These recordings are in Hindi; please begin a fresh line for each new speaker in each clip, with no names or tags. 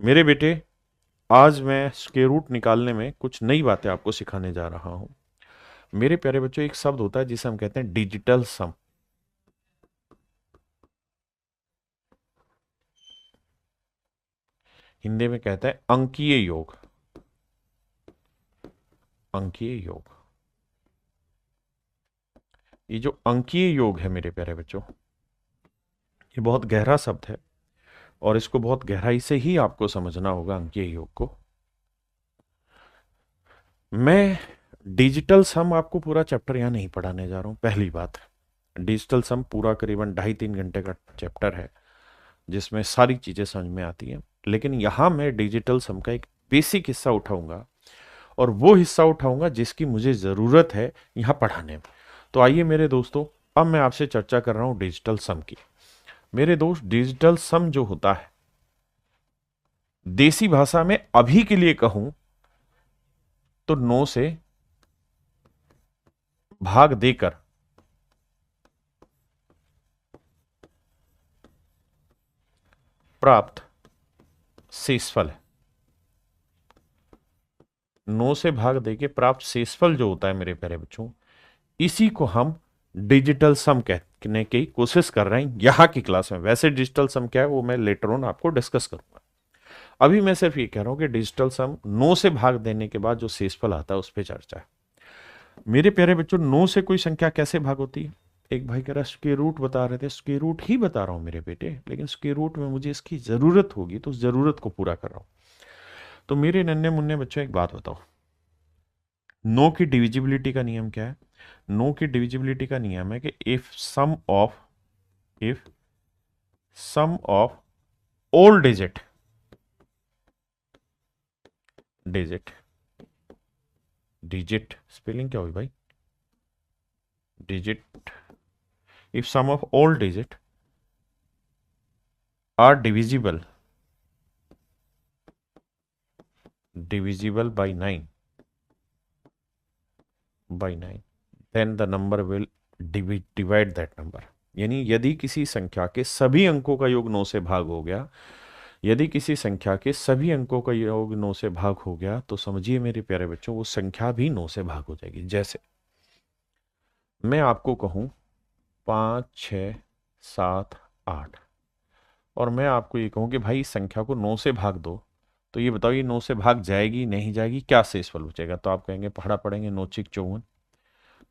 मेरे बेटे, आज मैं स्क्वायर रूट निकालने में कुछ नई बातें आपको सिखाने जा रहा हूं। मेरे प्यारे बच्चों, एक शब्द होता है जिसे हम कहते हैं डिजिटल सम। हिंदी में कहते हैं अंकीय योग। अंकीय योग। ये जो अंकीय योग है मेरे प्यारे बच्चों, ये बहुत गहरा शब्द है और इसको बहुत गहराई से ही आपको समझना होगा अंकीय योग को। मैं डिजिटल सम आपको पूरा चैप्टर यहां नहीं पढ़ाने जा रहा हूं। पहली बात, डिजिटल सम पूरा करीबन 2.5-3 घंटे का चैप्टर है जिसमें सारी चीजें समझ में आती हैं। लेकिन यहां मैं डिजिटल सम का एक बेसिक हिस्सा उठाऊंगा और वो हिस्सा उठाऊंगा जिसकी मुझे जरूरत है यहां पढ़ाने में। तो आइए मेरे दोस्तों, अब मैं आपसे चर्चा कर रहा हूं डिजिटल सम की। मेरे दोस्त, डिजिटल सम जो होता है, देसी भाषा में अभी के लिए कहूं तो 9 से भाग देकर प्राप्त शेषफल है। 9 से भाग देके प्राप्त शेषफल जो होता है मेरे प्यारे बच्चों, इसी को हम डिजिटल सम कहने की कोशिश कर रहे हैं यहां की क्लास में। वैसे डिजिटल सम क्या है वो मैं लेटर ऑन आपको डिस्कस करूंगा। अभी मैं सिर्फ ये कह रहा हूं कि डिजिटल सम 9 से भाग देने के बाद जो शेषफल आता है उस पर चर्चा है। मेरे प्यारे बच्चों, 9 से कोई संख्या कैसे भाग होती है? एक भाई कह रहा स्क्वायर रूट बता रहे थे। स्क्वायर रूट ही बता रहा हूं मेरे बेटे, लेकिन स्क्वायर रूट में मुझे इसकी जरूरत होगी तो उस जरूरत को पूरा कर रहा हूं। तो मेरे नन्हे मुन्ने बच्चों, एक बात बताओ, 9 की डिविजिबिलिटी का नियम क्या है? 9 की डिविजिबिलिटी का नियम है कि if sum of all digit digit spelling क्या हुई भाई? Digit. If sum of all digit are divisible by 9 then the number will divide that number. यानी यदि किसी संख्या के सभी अंकों का योग 9 से भाग हो गया, यदि किसी संख्या के सभी अंकों का योग 9 से भाग हो गया, तो समझिए मेरे प्यारे बच्चों, वो संख्या भी 9 से भाग हो जाएगी। जैसे मैं आपको कहूं 5, 6, 7, 8, और मैं आपको ये कहूं कि भाई इस संख्या को 9 से भाग दो, तो ये बताओ ये 9 से भाग जाएगी नहीं जाएगी, क्या शेषफल बचेगा? तो आप कहेंगे पढ़ा पढ़ेंगे 9 × 54,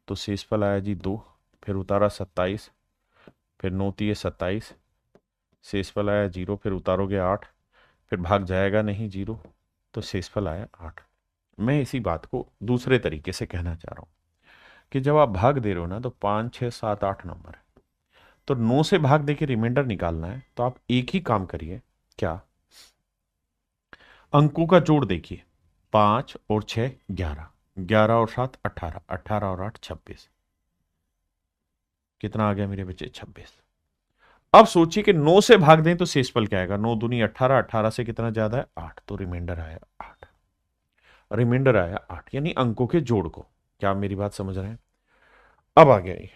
तो शेषफल आया जी 2, फिर उतारा 27, फिर 9 × 3 = 27, शेषफल आया 0, फिर उतारोगे 8, फिर भाग जाएगा नहीं 0, तो शेषफल आया 8। मैं इसी बात को दूसरे तरीके से कहना चाह रहा हूं कि जब आप भाग दे रहे हो ना, तो 5, 6, 7, 8 नंबर है, तो 9 से भाग दे के रिमाइंडर निकालना है। तो आप एक ही काम करिए, क्या? अंकों का जोड़ देखिए। 5 और 6 11, 11 और 7 18, 18 और 8 26। कितना आ गया मेरे बच्चे? 26। अब सोचिए कि 9 से भाग दें तो शेषफल क्या आएगा? 9 दूनी 18, 18 से कितना ज्यादा है? 8, तो रिमाइंडर आया 8। रिमाइंडर आया 8, यानी अंकों के जोड़ को। क्या आप मेरी बात समझ रहे हैं? अब आ गया ये,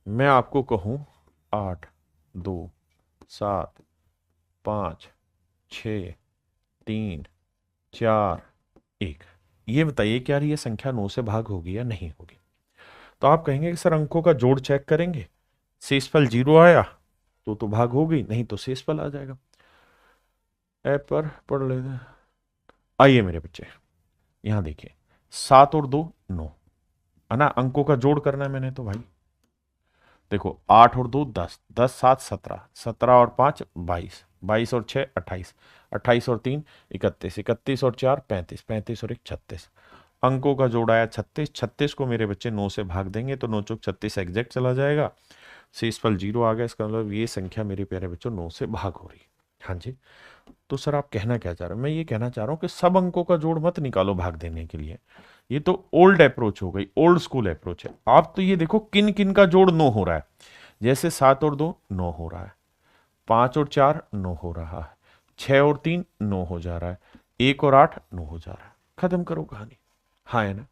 मैं आपको कहूं 8, 2, 7, 5, 6, 3, 4, 1, ये बताइए क्या ये संख्या 9 से भाग होगी या नहीं होगी? तो आप कहेंगे कि सर अंकों का जोड़ चेक करेंगे, शेषफल 0 आया तो भाग होगी, नहीं तो शेषफल आ जाएगा। ऐप पर पढ़ लेते हैं। आइए मेरे बच्चे, यहां देखिए, 7 और 2 9, है ना? अंकों का जोड़ करना है मैंने, तो भाई देखो 8 और 2 10, 10 7 17, 17 और 5 22, 22 और 6 28, 28 और 3 31, 31 और 4 35, 35 और 1 36। अंकों का जोड़ आया 36। 36 को मेरे बच्चे 9 से भाग देंगे तो 9 × 36 एग्जैक्ट चला जाएगा, शेषफल 0 आ गया। इसका मतलब ये संख्या मेरे प्यारे बच्चों 9 से भाग हो रही है। हाँ जी। तो सर आप कहना क्या चाह रहे हो? मैं ये कहना चाह रहा हूँ कि सब अंकों का जोड़ मत निकालो भाग देने के लिए। ये तो ओल्ड अप्रोच हो गई, ओल्ड स्कूल अप्रोच है। आप तो ये देखो किन किन का जोड़ 9 हो रहा है। जैसे 7 और 2 9 हो रहा है, 5 और 4 9 हो रहा है, 6 और 3 9 हो जा रहा है, 1 और 8 9 हो जा रहा है। खत्म करो कहानी। हाँ है ना?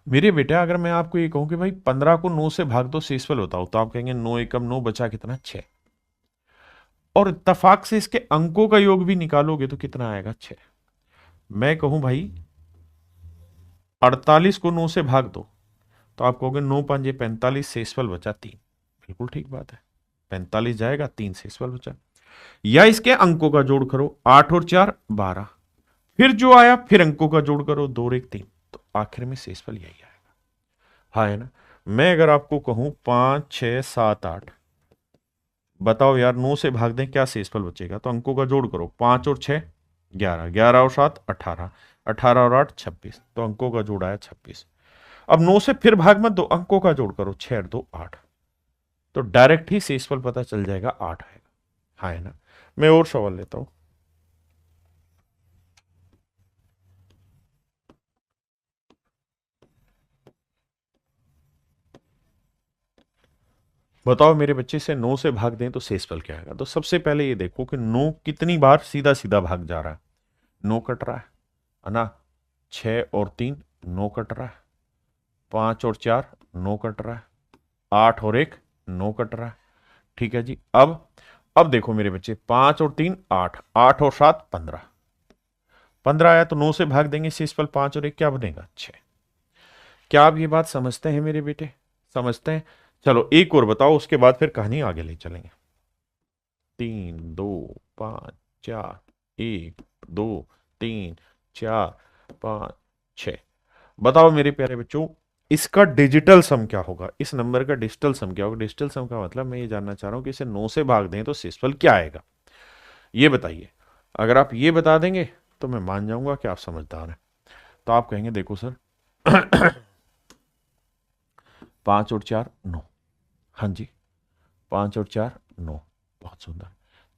मेरे बेटा, अगर मैं आपको ये कहूं कि भाई 15 को 9 से भाग दो शेषफल बताओ, तो आप कहेंगे 9 × 9 बचा कितना? 6। और इत्तेफाक से इसके अंकों का योग भी निकालोगे तो कितना आएगा? 6। मैं कहूं भाई 48 को 9 से भाग दो तो आप कहोगे 9 5 45, शेषफल बचा 3। बिल्कुल ठीक बात है, 45 जाएगा, 3 शेषफल बचा। या इसके अंकों का जोड़ करो, 8 और 4 12, फिर जो आया फिर अंकों का जोड़ करो, 2 और 1 3, तो आखिर में शेषफल यही आएगा। हाँ है ना? मैं अगर आपको कहूं 5 6 7 8, बताओ यार 9 से भाग दें क्या शेषफल बचेगा? तो अंकों का जोड़ करो, 5 और 6 11, 11 और 7 18, 18 और 8 26, तो अंकों का जोड़ आया 26। अब 9 से फिर भाग मत दो, अंकों का जोड़ करो, 6 और 2 8, तो डायरेक्ट ही शेषफल पता चल जाएगा, 8 आएगा। हाँ है ना? मैं और सवाल लेता हूं। बताओ मेरे बच्चे से 9 से भाग दें तो शेषफल क्या आएगा? तो सबसे पहले ये देखो कि 9 कितनी बार सीधा सीधा भाग जा रहा है। 9 कट रहा है ना? 6 और 3 9 कट रहा है, 5 और 4 9 कट रहा है, 8 और 1 9 कट रहा है। ठीक है जी। अब देखो मेरे बच्चे, 5 और 3 8, 8 और 7 15, 15 आया तो 9 से भाग देंगे, शेषफल 5 और 1 क्या बनेगा? 6। क्या आप ये बात समझते हैं मेरे बेटे? समझते हैं? चलो एक और बताओ, उसके बाद फिर कहानी आगे ले चलेंगे। 3 2 5 4 1 2 3 4 5 6। बताओ मेरे प्यारे बच्चों, इसका डिजिटल सम क्या होगा? इस नंबर का डिजिटल सम क्या होगा? डिजिटल सम का मतलब मैं ये जानना चाह रहा हूं कि इसे 9 से भाग दें तो शेषफल क्या आएगा, ये बताइए। अगर आप ये बता देंगे तो मैं मान जाऊंगा कि आप समझदार हैं। तो आप कहेंगे देखो सर 5 और 4 9, हाँ जी 5 और 4 9, बहुत सुंदर।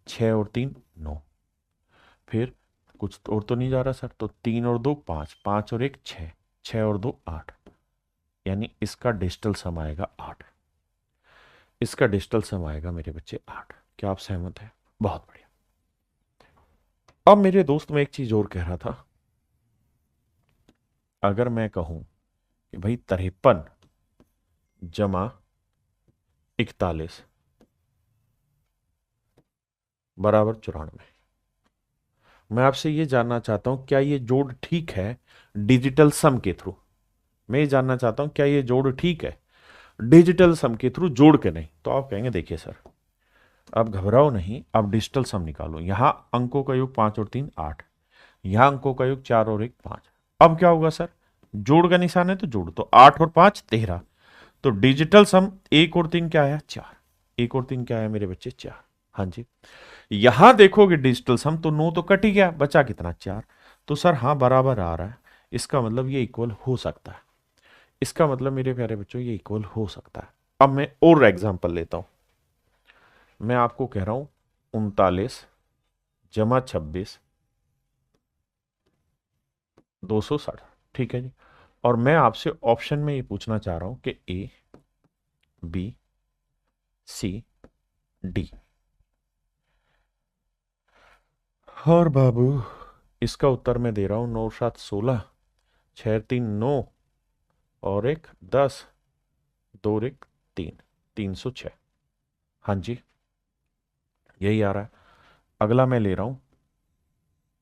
6 और 3 9, फिर कुछ और तो नहीं जा रहा सर, तो 3 और 2 5, 5 और 1 6, 6 और 2 8, यानी इसका डिजिटल सम आएगा 8। इसका डिजिटल सम आएगा मेरे बच्चे 8। क्या आप सहमत हैं? बहुत बढ़िया। अब मेरे दोस्त, मैं एक चीज और कह रहा था। अगर मैं कहूं कि भाई 53 जमा 41 बराबर 94, मैं आपसे ये जानना चाहता हूं क्या ये जोड़ ठीक है डिजिटल सम के थ्रू? मैं ये जानना चाहता हूं क्या ये जोड़ ठीक है डिजिटल सम के थ्रू जोड़ के? नहीं तो आप कहेंगे देखिए सर, आप घबराओ नहीं, आप डिजिटल सम निकालो। यहां अंकों का योग 5 और 3 8, यहां अंकों का योग 4 और 1 5। अब क्या होगा सर? जोड़ का निशान है तो जोड़, तो 8 और 5 13, तो डिजिटल सम 1 और 3 क्या आया? 4। 1 और 3 क्या आया मेरे बच्चे? 4। हाँ जी। यहां देखोगे डिजिटल सम तो 9 तो कट ही गया, बचा कितना? 4। तो सर हाँ बराबर आ रहा है, इसका मतलब ये इक्वल हो सकता है। इसका मतलब मेरे प्यारे बच्चों ये इक्वल हो सकता है। अब मैं और एग्जांपल लेता हूं। मैं आपको कह रहा हूं 39 जमा 26 260, ठीक है जी। और मैं आपसे ऑप्शन में ये पूछना चाह रहा हूं कि ए बी सी डी। और बाबू इसका उत्तर मैं दे रहा हूं 9 7 16, 6 3 9 और 1 10, 2 और 1 3, 306। हाँ जी यही आ रहा है। अगला मैं ले रहा हूं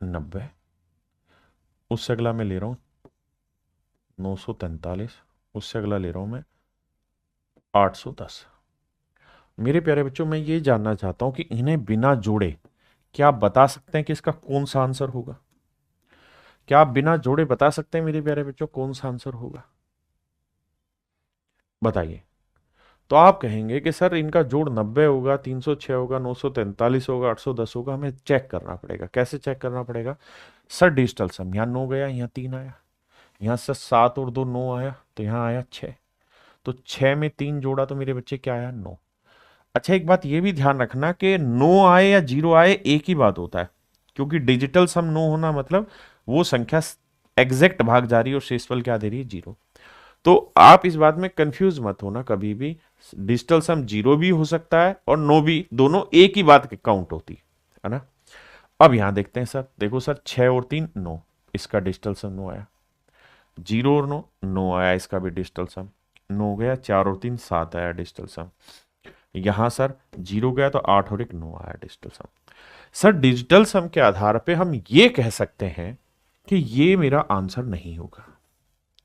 90, उससे अगला मैं ले रहा हूं 943, उससे अगला ले रहा हूं मैं 810। मेरे प्यारे बच्चों, मैं ये जानना चाहता हूं कि इन्हें बिना जोड़े क्या आप बता सकते हैं कि इसका कौन सा आंसर होगा? क्या आप बिना जोड़े बता सकते हैं मेरे प्यारे बच्चों कौन सा आंसर होगा? बताइए। तो आप कहेंगे कि सर इनका जोड़ 90 होगा, 306 होगा, 943 होगा, 810 होगा। हमें चेक करना पड़ेगा। कैसे चेक करना पड़ेगा? सर डिजिटल सम, यहाँ 9 गया, यहाँ 3 आया, यहाँ से 7 और 2 9 आया, तो यहाँ आया 6। तो 6 में 3 जोड़ा तो मेरे बच्चे क्या आया? 9। अच्छा एक बात ये भी ध्यान रखना कि 9 आए या 0 आए एक ही बात होता है, क्योंकि डिजिटल सम 9 होना मतलब वो संख्या एग्जैक्ट भाग जा रही है और शेषफल क्या दे रही है? 0। तो आप इस बात में कंफ्यूज मत होना कभी भी। डिजिटल सम 0 भी हो सकता है और 9 भी, दोनों एक ही बात काउंट होती है ना? अब यहां देखते हैं सर, देखो सर 6 और 3 9, इसका डिजिटल सम 9 आया। 0 और 9 9 आया, इसका भी डिजिटल सम 9 गया। 4 और 3 7 आया डिजिटल सम। यहां सर 0 गया तो 8 और 1 9 आया डिजिटल सम। सर डिजिटल सम के आधार पे हम ये कह सकते हैं कि ये मेरा आंसर नहीं होगा,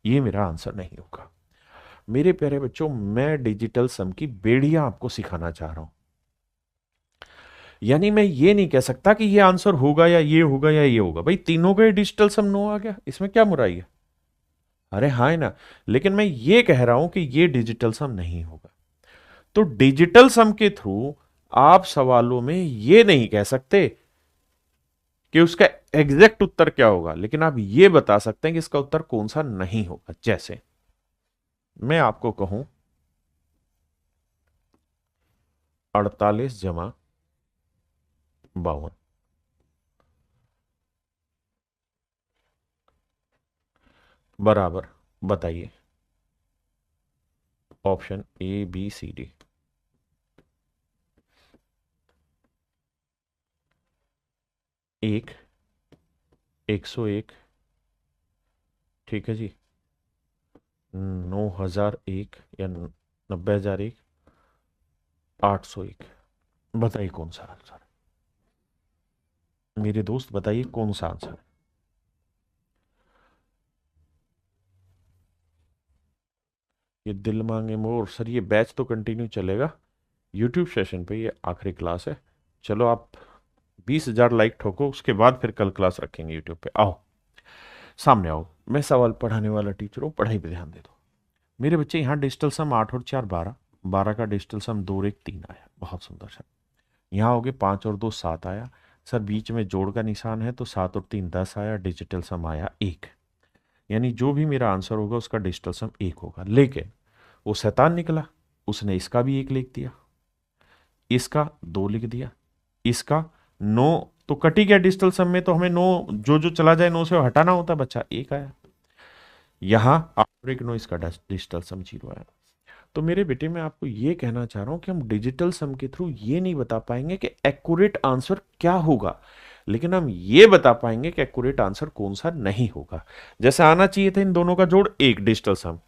ये मेरा आंसर नहीं होगा। मेरे प्यारे बच्चों, मैं डिजिटल सम की बेड़ियां आपको सिखाना चाह रहा हूं। यानी मैं ये नहीं कह सकता कि ये आंसर होगा या ये होगा या ये होगा। भाई तीनों का डिजिटल सम 9 आ गया, इसमें क्या बुराई है? अरे हाँ है ना। लेकिन मैं ये कह रहा हूं कि ये डिजिटल सम नहीं होगा। तो डिजिटल सम के थ्रू आप सवालों में ये नहीं कह सकते कि उसका एग्जैक्ट उत्तर क्या होगा, लेकिन आप ये बता सकते हैं कि इसका उत्तर कौन सा नहीं होगा। जैसे मैं आपको कहूं 48 जमा 52 बराबर, बताइए option A B C D. 1, 101, ठीक है जी, 9001 या 90001, 801। बताइए कौन सा आंसर है? मेरे दोस्त बताइए कौन सा आंसर है? ये दिल मांगे मोर। सर ये बैच तो कंटिन्यू चलेगा यूट्यूब सेशन पे, ये आखिरी क्लास है। चलो आप 20,000 लाइक ठोको, उसके बाद फिर कल क्लास रखेंगे यूट्यूब पे। आओ सामने आओ, मैं सवाल पढ़ाने वाला टीचर हूँ, पढ़ाई पे ध्यान दे दो। मेरे बच्चे यहाँ डिजिटल सम 8 और 4 12, 12 का डिजिटल सम 2 और 1 3 आया, बहुत सुंदर सर। यहाँ हो गए 5 और 2 7 आया सर, बीच में जोड़ का निशान है तो 7 और 3 10 आया, डिजिटल सम आया 1। यानी जो भी मेरा आंसर होगा उसका डिजिटल सम 1 होगा। लेकिन वो शैतान निकला, उसने इसका भी 1 लिख दिया, इसका 2 लिख दिया, इसका 9, तो कटी गया डिजिटल सम में। तो हमें 9 जो जो चला जाए 9 से हटाना होता, बच्चा 1 आया। यहां आफ्टर एक 9 इसका डिजिटल सम 0 आया। तो मेरे बेटे मैं आपको ये कहना चाह रहा हूं कि हम डिजिटल सम के थ्रू ये नहीं बता पाएंगे कि एक्यूरेट आंसर क्या होगा, लेकिन हम ये बता पाएंगे कि एक्यूरेट आंसर कौन सा नहीं होगा। जैसे आना चाहिए था इन दोनों का जोड़ 1 डिजिटल सम,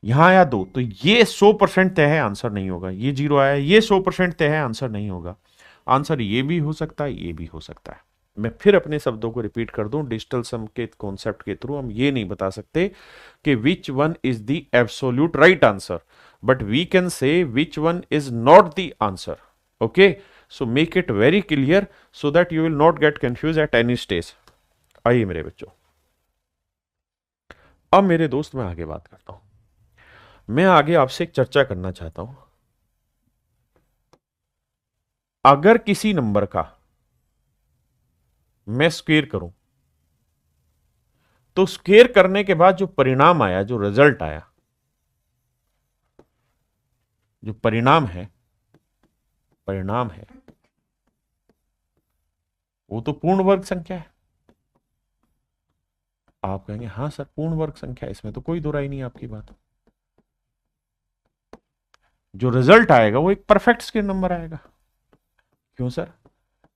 यहां आया 2, तो ये 100% तय है आंसर नहीं होगा। ये 0 आया, ये 100% तय है आंसर नहीं होगा। आंसर ये भी हो सकता है, ये भी हो सकता है। मैं फिर अपने शब्दों को रिपीट कर दूं, डिजिटल सम के कॉन्सेप्ट के थ्रू हम ये नहीं बता सकते कि which one is the absolute right answer, but we can say which one is not the answer. Okay, so make it very clear so that you will not get confuse at any stage. आइए मेरे बच्चों, अब मेरे दोस्त मैं आगे बात करता हूं। मैं आगे आपसे एक चर्चा करना चाहता हूं। अगर किसी नंबर का मैं स्क्वेयर करूं तो स्क्वेयर करने के बाद जो परिणाम आया, जो रिजल्ट आया, जो परिणाम है वो तो पूर्ण वर्ग संख्या है। आप कहेंगे हाँ सर पूर्ण वर्ग संख्या, इसमें तो कोई दो राय नहीं आपकी बात। जो रिजल्ट आएगा वो एक परफेक्ट स्क्वेयर नंबर आएगा। क्यों सर?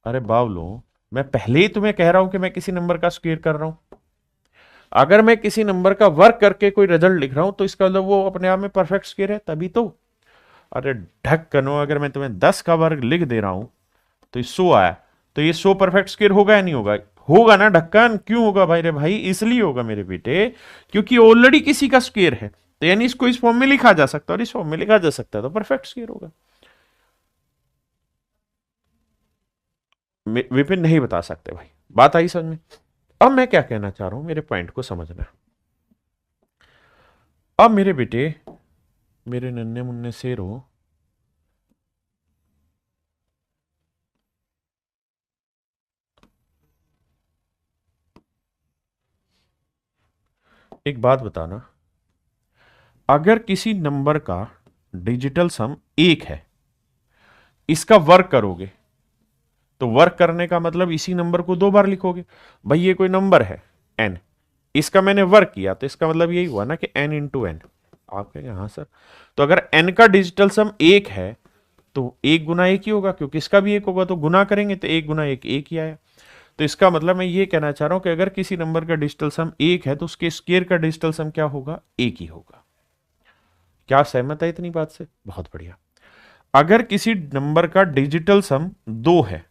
अरे बावलो, मैं पहले ही तुम्हें कह रहा हूं कि मैं किसी नंबर का स्क्वेयर कर रहा हूं। अगर मैं किसी नंबर का वर्ग करके कोई रिजल्ट लिख रहा हूं तो इसका मतलब वो अपने आप में परफेक्ट स्क्वेयर है, तभी तो। अरे ढक्कनो, अगर मैं तुम्हें 10 का वर्ग लिख दे रहा हूं तो ये 100 आया, तो ये 100 परफेक्ट स्क्वेयर होगा या नहीं होगा? होगा ना ढक्कन। क्यों होगा भाई? रे भाई इसलिए होगा मेरे बेटे, क्योंकि ऑलरेडी किसी का स्क्वेयर है, तो यानी इसको इस फॉर्म में लिखा जा सकता है, और इस फॉर्म में लिखा जा सकता है, तो परफेक्ट स्क्वेयर होगा। विपिन नहीं बता सकते भाई, बात आई समझ में? अब मैं क्या कहना चाह रहा हूं, मेरे पॉइंट को समझना। अब मेरे बेटे, मेरे नन्हे मुन्ने शेर हो, एक बात बताना, अगर किसी नंबर का डिजिटल सम 1 है, इसका वर्ग करोगे तो वर्ग करने का मतलब इसी नंबर को 2 बार लिखोगे। भाई ये कोई नंबर है n, इसका मैंने वर्ग किया तो इसका मतलब यही हुआ ना कि n इंटू एन। आप कहेंगे हाँ सर, तो अगर n का डिजिटल सम 1 है तो 1 गुना 1 ही होगा, क्योंकि इसका भी 1 होगा, तो गुना करेंगे तो 1 गुना 1 1 ही आया। तो इसका मतलब मैं ये कहना चाह रहा हूं कि अगर किसी नंबर का डिजिटल सम 1 है तो उसके स्क्वायर का डिजिटल सम क्या होगा? 1 ही होगा। क्या आप सहमत है इतनी बात से? बहुत बढ़िया। अगर किसी नंबर का डिजिटल सम 2 है,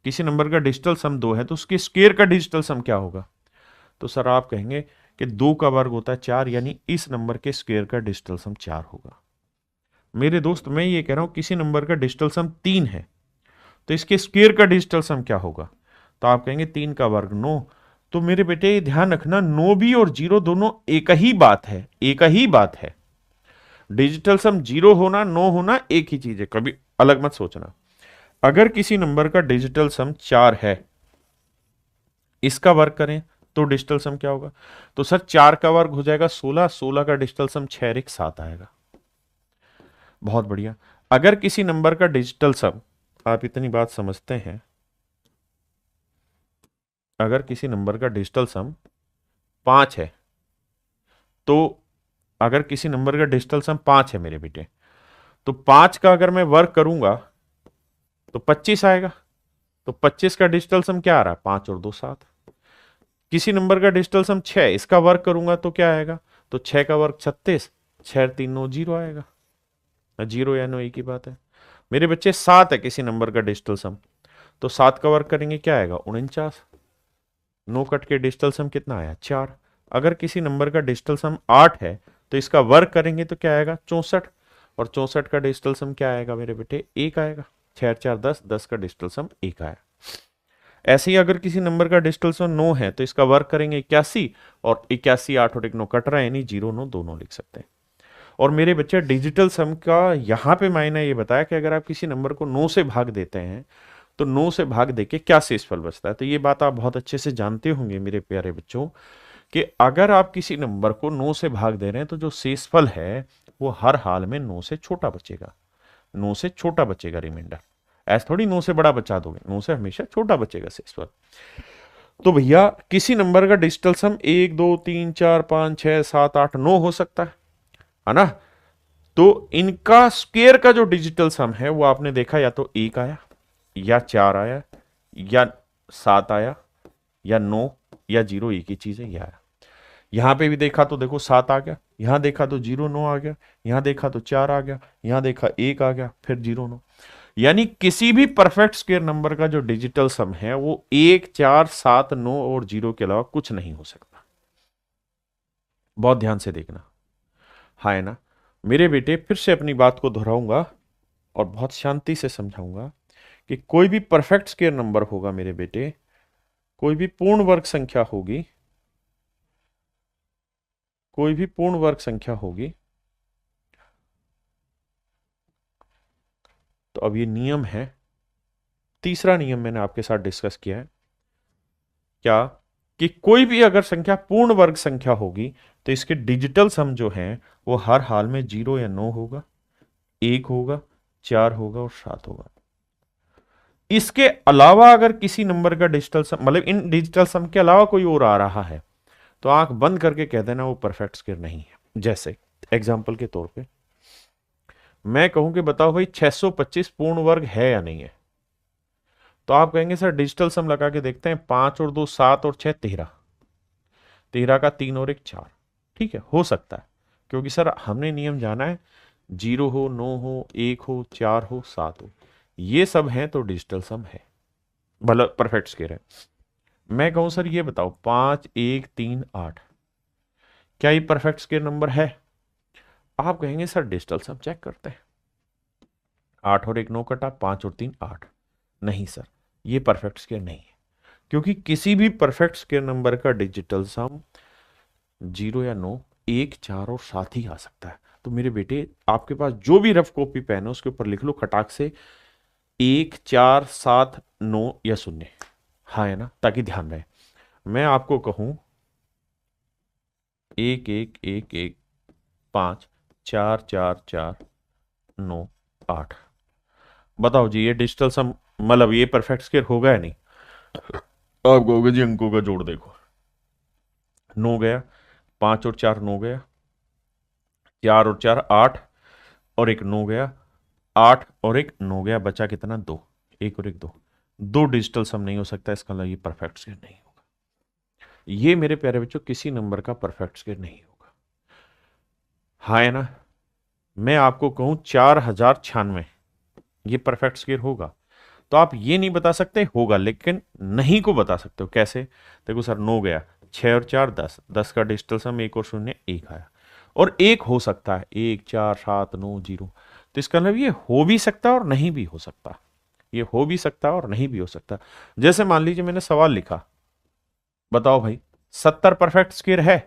किसी नंबर का डिजिटल सम 2 है, तो उसके स्क्वायर का डिजिटल सम क्या होगा? तो सर आप कहेंगे कि 2 का वर्ग होता है 4, यानी इस नंबर के स्क्वायर का डिजिटल सम 4 होगा। मेरे दोस्त मैं ये कह रहा हूं किसी नंबर का डिजिटल सम 3 है, तो इसके स्क्वायर का डिजिटल सम क्या होगा? तो आप कहेंगे 3 का वर्ग 9। तो मेरे बेटे ध्यान रखना, 9 भी और 0 दोनों एक ही बात है, एक ही बात है। डिजिटल सम 0 होना 9 होना एक ही चीज है, कभी अलग मत सोचना। अगर किसी नंबर का डिजिटल सम 4 है, इसका वर्ग करें तो डिजिटल सम क्या होगा? तो सर 4 का वर्ग हो जाएगा 16, 16 का डिजिटल सम 6 एक 7 आएगा। बहुत बढ़िया। अगर किसी नंबर का डिजिटल सम, आप इतनी बात समझते हैं, अगर किसी नंबर का डिजिटल सम 5 है, तो अगर किसी नंबर का डिजिटल सम 5 है मेरे बेटे, तो 5 का अगर मैं वर्ग करूंगा तो 25 आएगा। तो 25 का डिजिटल सम क्या आ रहा है? 5 और 2 7। किसी नंबर का डिजिटल सम 6, इसका वर्ग करूंगा तो क्या आएगा? तो 6 का वर्ग 36, 6 3 9 0 आएगा। 0 या 9 एक ही बात है। मेरे बच्चे 7 है किसी नंबर का डिजिटल सम, तो 7 का वर्ग करेंगे क्या आएगा? 49। 9 कट के डिजिटल सम कितना आया? 4। अगर किसी नंबर का डिजिटल सम 8 है, तो इसका वर्ग करेंगे तो क्या आएगा? 64। और 64 का डिजिटल सम क्या आएगा मेरे बेटे? 1 आएगा। 6 4 10, 10 का डिजिटल सम 1 आया। ऐसे ही अगर किसी नंबर का डिजिटल सम 9 है, तो इसका वर्ग करेंगे 81, और 81 8 और 1 9 कट रहा है, यानी 0 9 दोनों लिख सकते हैं। और मेरे बच्चे डिजिटल सम का यहां पे मायने ये बताया कि अगर आप किसी नंबर को 9 से भाग देते हैं, तो 9 से भाग देके क्या शेषफल बचता है। तो ये बात आप बहुत अच्छे से जानते होंगे मेरे प्यारे बच्चों, कि अगर आप किसी नंबर को 9 से भाग दे रहे हैं, तो जो शेषफल है वो हर हाल में 9 से छोटा बचेगा। 9 से छोटा बचेगा रिमाइंडर। ऐसा थोड़ी 9 से बड़ा बचा दोगे, 9 से हमेशा छोटा बचेगा शेषफल। तो भैया किसी नंबर का डिजिटल सम 1 2 3 4 5 6 7 8 9 हो सकता है ना? तो इनका स्क्वायर का जो डिजिटल सम है वो आपने देखा, या तो 1 आया, या 4 आया, या 7 आया, या 9, या 0, एक ही चीज है, यह आया। यहां पे भी देखा तो देखो 7 आ गया, यहां देखा तो 0 9 आ गया, यहां देखा तो 4 आ गया, यहां देखा 1 आ गया, फिर 0 9। यानी किसी भी परफेक्ट स्क्वायर नंबर का जो डिजिटल सम है वो 1 4 7 9 और 0 के अलावा कुछ नहीं हो सकता। बहुत ध्यान से देखना, हाँ है ना? मेरे बेटे फिर से अपनी बात को दोहराऊंगा और बहुत शांति से समझाऊंगा कि कोई भी परफेक्ट स्क्वायर नंबर होगा मेरे बेटे, कोई भी पूर्ण वर्ग संख्या होगी, कोई भी पूर्ण वर्ग संख्या होगी, तो अब ये नियम है, तीसरा नियम मैंने आपके साथ डिस्कस किया है क्या, कि कोई भी अगर संख्या पूर्ण वर्ग संख्या होगी, तो इसके डिजिटल सम जो है वो हर हाल में 0 या 9 होगा, 1 होगा, 4 होगा और 7 होगा। इसके अलावा अगर किसी नंबर का डिजिटल सम, मतलब इन डिजिटल सम के अलावा कोई और आ रहा है, तो आंख बंद करके कह देना वो परफेक्ट स्क्वायर नहीं है। जैसे एग्जाम्पल के तौर पे मैं कहूं कि बताओ भाई 625 पूर्ण वर्ग है या नहीं है, तो आप कहेंगे सर डिजिटल सम लगा के देखते हैं, 5 और 2 7 और 6 13, 13 का 3 और 1 4। ठीक है, हो सकता है, क्योंकि सर हमने नियम जाना है, 0 हो, 9 हो, 1 हो, 4 हो, 7 हो, ये सब हैं तो डिजिटल सम है, मतलब परफेक्ट स्क्वायर है। मैं कहूं सर ये बताओ 5 1 3 8, क्या ये परफेक्ट स्क्वायर नंबर है? आप कहेंगे सर डिजिटल सम चेक करते हैं, 8 और 1 9 कटा, 5 और 3 8। नहीं सर, ये परफेक्ट स्क्वायर नहीं है, क्योंकि किसी भी परफेक्ट स्क्वायर नंबर का डिजिटल सम 0 या 9 1 4 और 7 ही आ सकता है। तो मेरे बेटे आपके पास जो भी रफ कॉपी पेन है उसके ऊपर लिख लो खटाक से 1 4 7 9 या 0, हाँ है ना, ताकि ध्यान रहे। मैं आपको कहूं 1 1 1 1 5 4 4 4 9 8, बताओ जी ये डिजिटल सम, मतलब ये परफेक्ट स्क्वायर होगा या नहीं? आप कहोगे जी अंकों का जोड़ देखो, 9 गया, 5 और 4 9 गया, 4 और 4 8, और एक 9 गया, 8 और एक 9 गया, बचा कितना? 2, 1 और 1 2, 2 डिजिटल सम नहीं हो सकता, इसका मतलब ये परफेक्ट स्क्वायर नहीं होगा। ये मेरे प्यारे बच्चों किसी नंबर का परफेक्ट स्क्वायर नहीं होगा, हाँ है ना? मैं आपको कहूं 4096, ये परफेक्ट स्क्वायर होगा? तो आप ये नहीं बता सकते होगा, लेकिन नहीं को बता सकते हो। कैसे? देखो सर, 9 गया, 6 और 4 10, 10 का डिजिटल सम 1 और 0 1 आया, और एक हो सकता है 1 4 7 9 0। तो इसका मतलब ये हो भी सकता है और नहीं भी हो सकता, ये हो भी सकता है और नहीं भी हो सकता। जैसे मान लीजिए मैंने सवाल लिखा, बताओ भाई 70 परफेक्ट स्क्वायर है,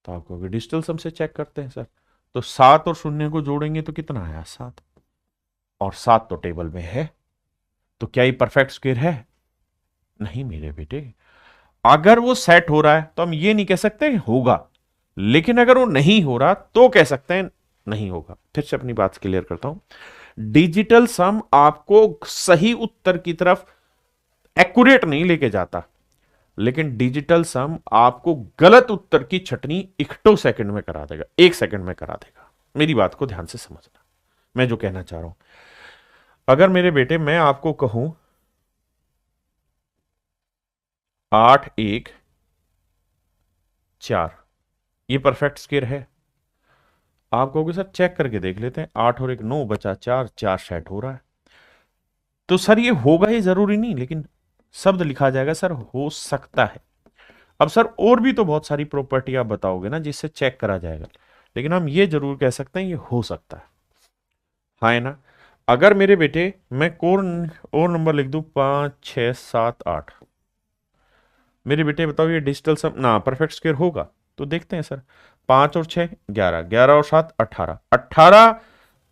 तो आप कहोगे डिजिटल सम से चेक करते हैं सर। तो 7 और 0 को जोड़ेंगे तो कितना आया? 7, और 7 तो टेबल में है, तो क्या ये परफेक्ट स्क्वायर है? नहीं मेरे बेटे। अगर वो सेट हो रहा है तो हम ये नहीं कह सकते होगा, लेकिन अगर वो नहीं हो रहा तो कह सकते हैं नहीं होगा। फिर से अपनी बात क्लियर करता हूं, डिजिटल सम आपको सही उत्तर की तरफ एक्यूरेट नहीं लेके जाता, लेकिन डिजिटल सम आपको गलत उत्तर की छटनी इकट्ठो सेकंड में करा देगा, 1 सेकंड में करा देगा। मेरी बात को ध्यान से समझना, मैं जो कहना चाह रहा हूं। अगर मेरे बेटे मैं आपको कहूं 8 1 4, ये परफेक्ट स्क्वायर है? आप कहोगे सर चेक करके देख लेते हैं, 8 और 1 9 बचा 4, 4 सेट हो रहा है। तो सर ये होगा, ये जरूरी नहीं, लेकिन शब्द लिखा जाएगा सर हो सकता है। अब सर और भी तो बहुत सारी प्रॉपर्टी आप बताओगे ना जिससे चेक करा जाएगा, लेकिन हम ये जरूर कह सकते हैं ये हो सकता है। हाँ है ना? अगर मेरे बेटे मैं और नंबर लिख दूं 5 6 7 8, मेरे बेटे बताओ ये डिजिटल सम ना परफेक्ट स्क्वायर होगा? तो देखते हैं सर, 5 और 6 11, 11 और 7 18, 18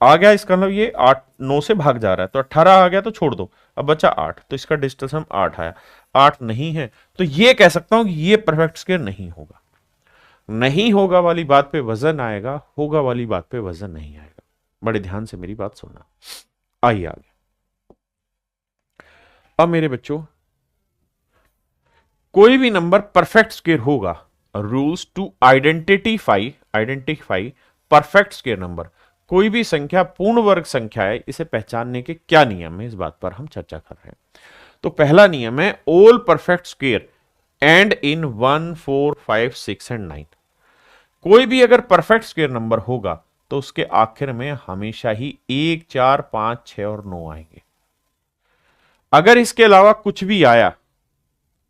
आ गया, इसका मतलब ये 8 9 से भाग जा रहा है, तो 18 आ गया तो छोड़ दो, अब बचा 8, तो इसका डिजिटल सम 8 आया। 8 नहीं है तो ये कह सकता हूं कि ये परफेक्ट स्क्वायर नहीं होगा। नहीं होगा वाली बात पे वजन आएगा, होगा वाली बात पे वजन नहीं आएगा। बड़े ध्यान से मेरी बात सुनना। आइए आगे। अब मेरे बच्चों, कोई भी नंबर परफेक्ट स्क्वायर होगा, rules to identify perfect square number. कोई भी संख्या पूर्ण वर्ग संख्या है, इसे पहचानने के क्या नियम है, इस बात पर हम चर्चा कर रहे हैं। तो पहला नियम है all perfect square and in 1 4 5 6 and 9। कोई भी अगर परफेक्ट स्क्वायर नंबर होगा तो उसके आखिर में हमेशा ही 1 4 5 6 और 9 आएंगे। अगर इसके अलावा कुछ भी आया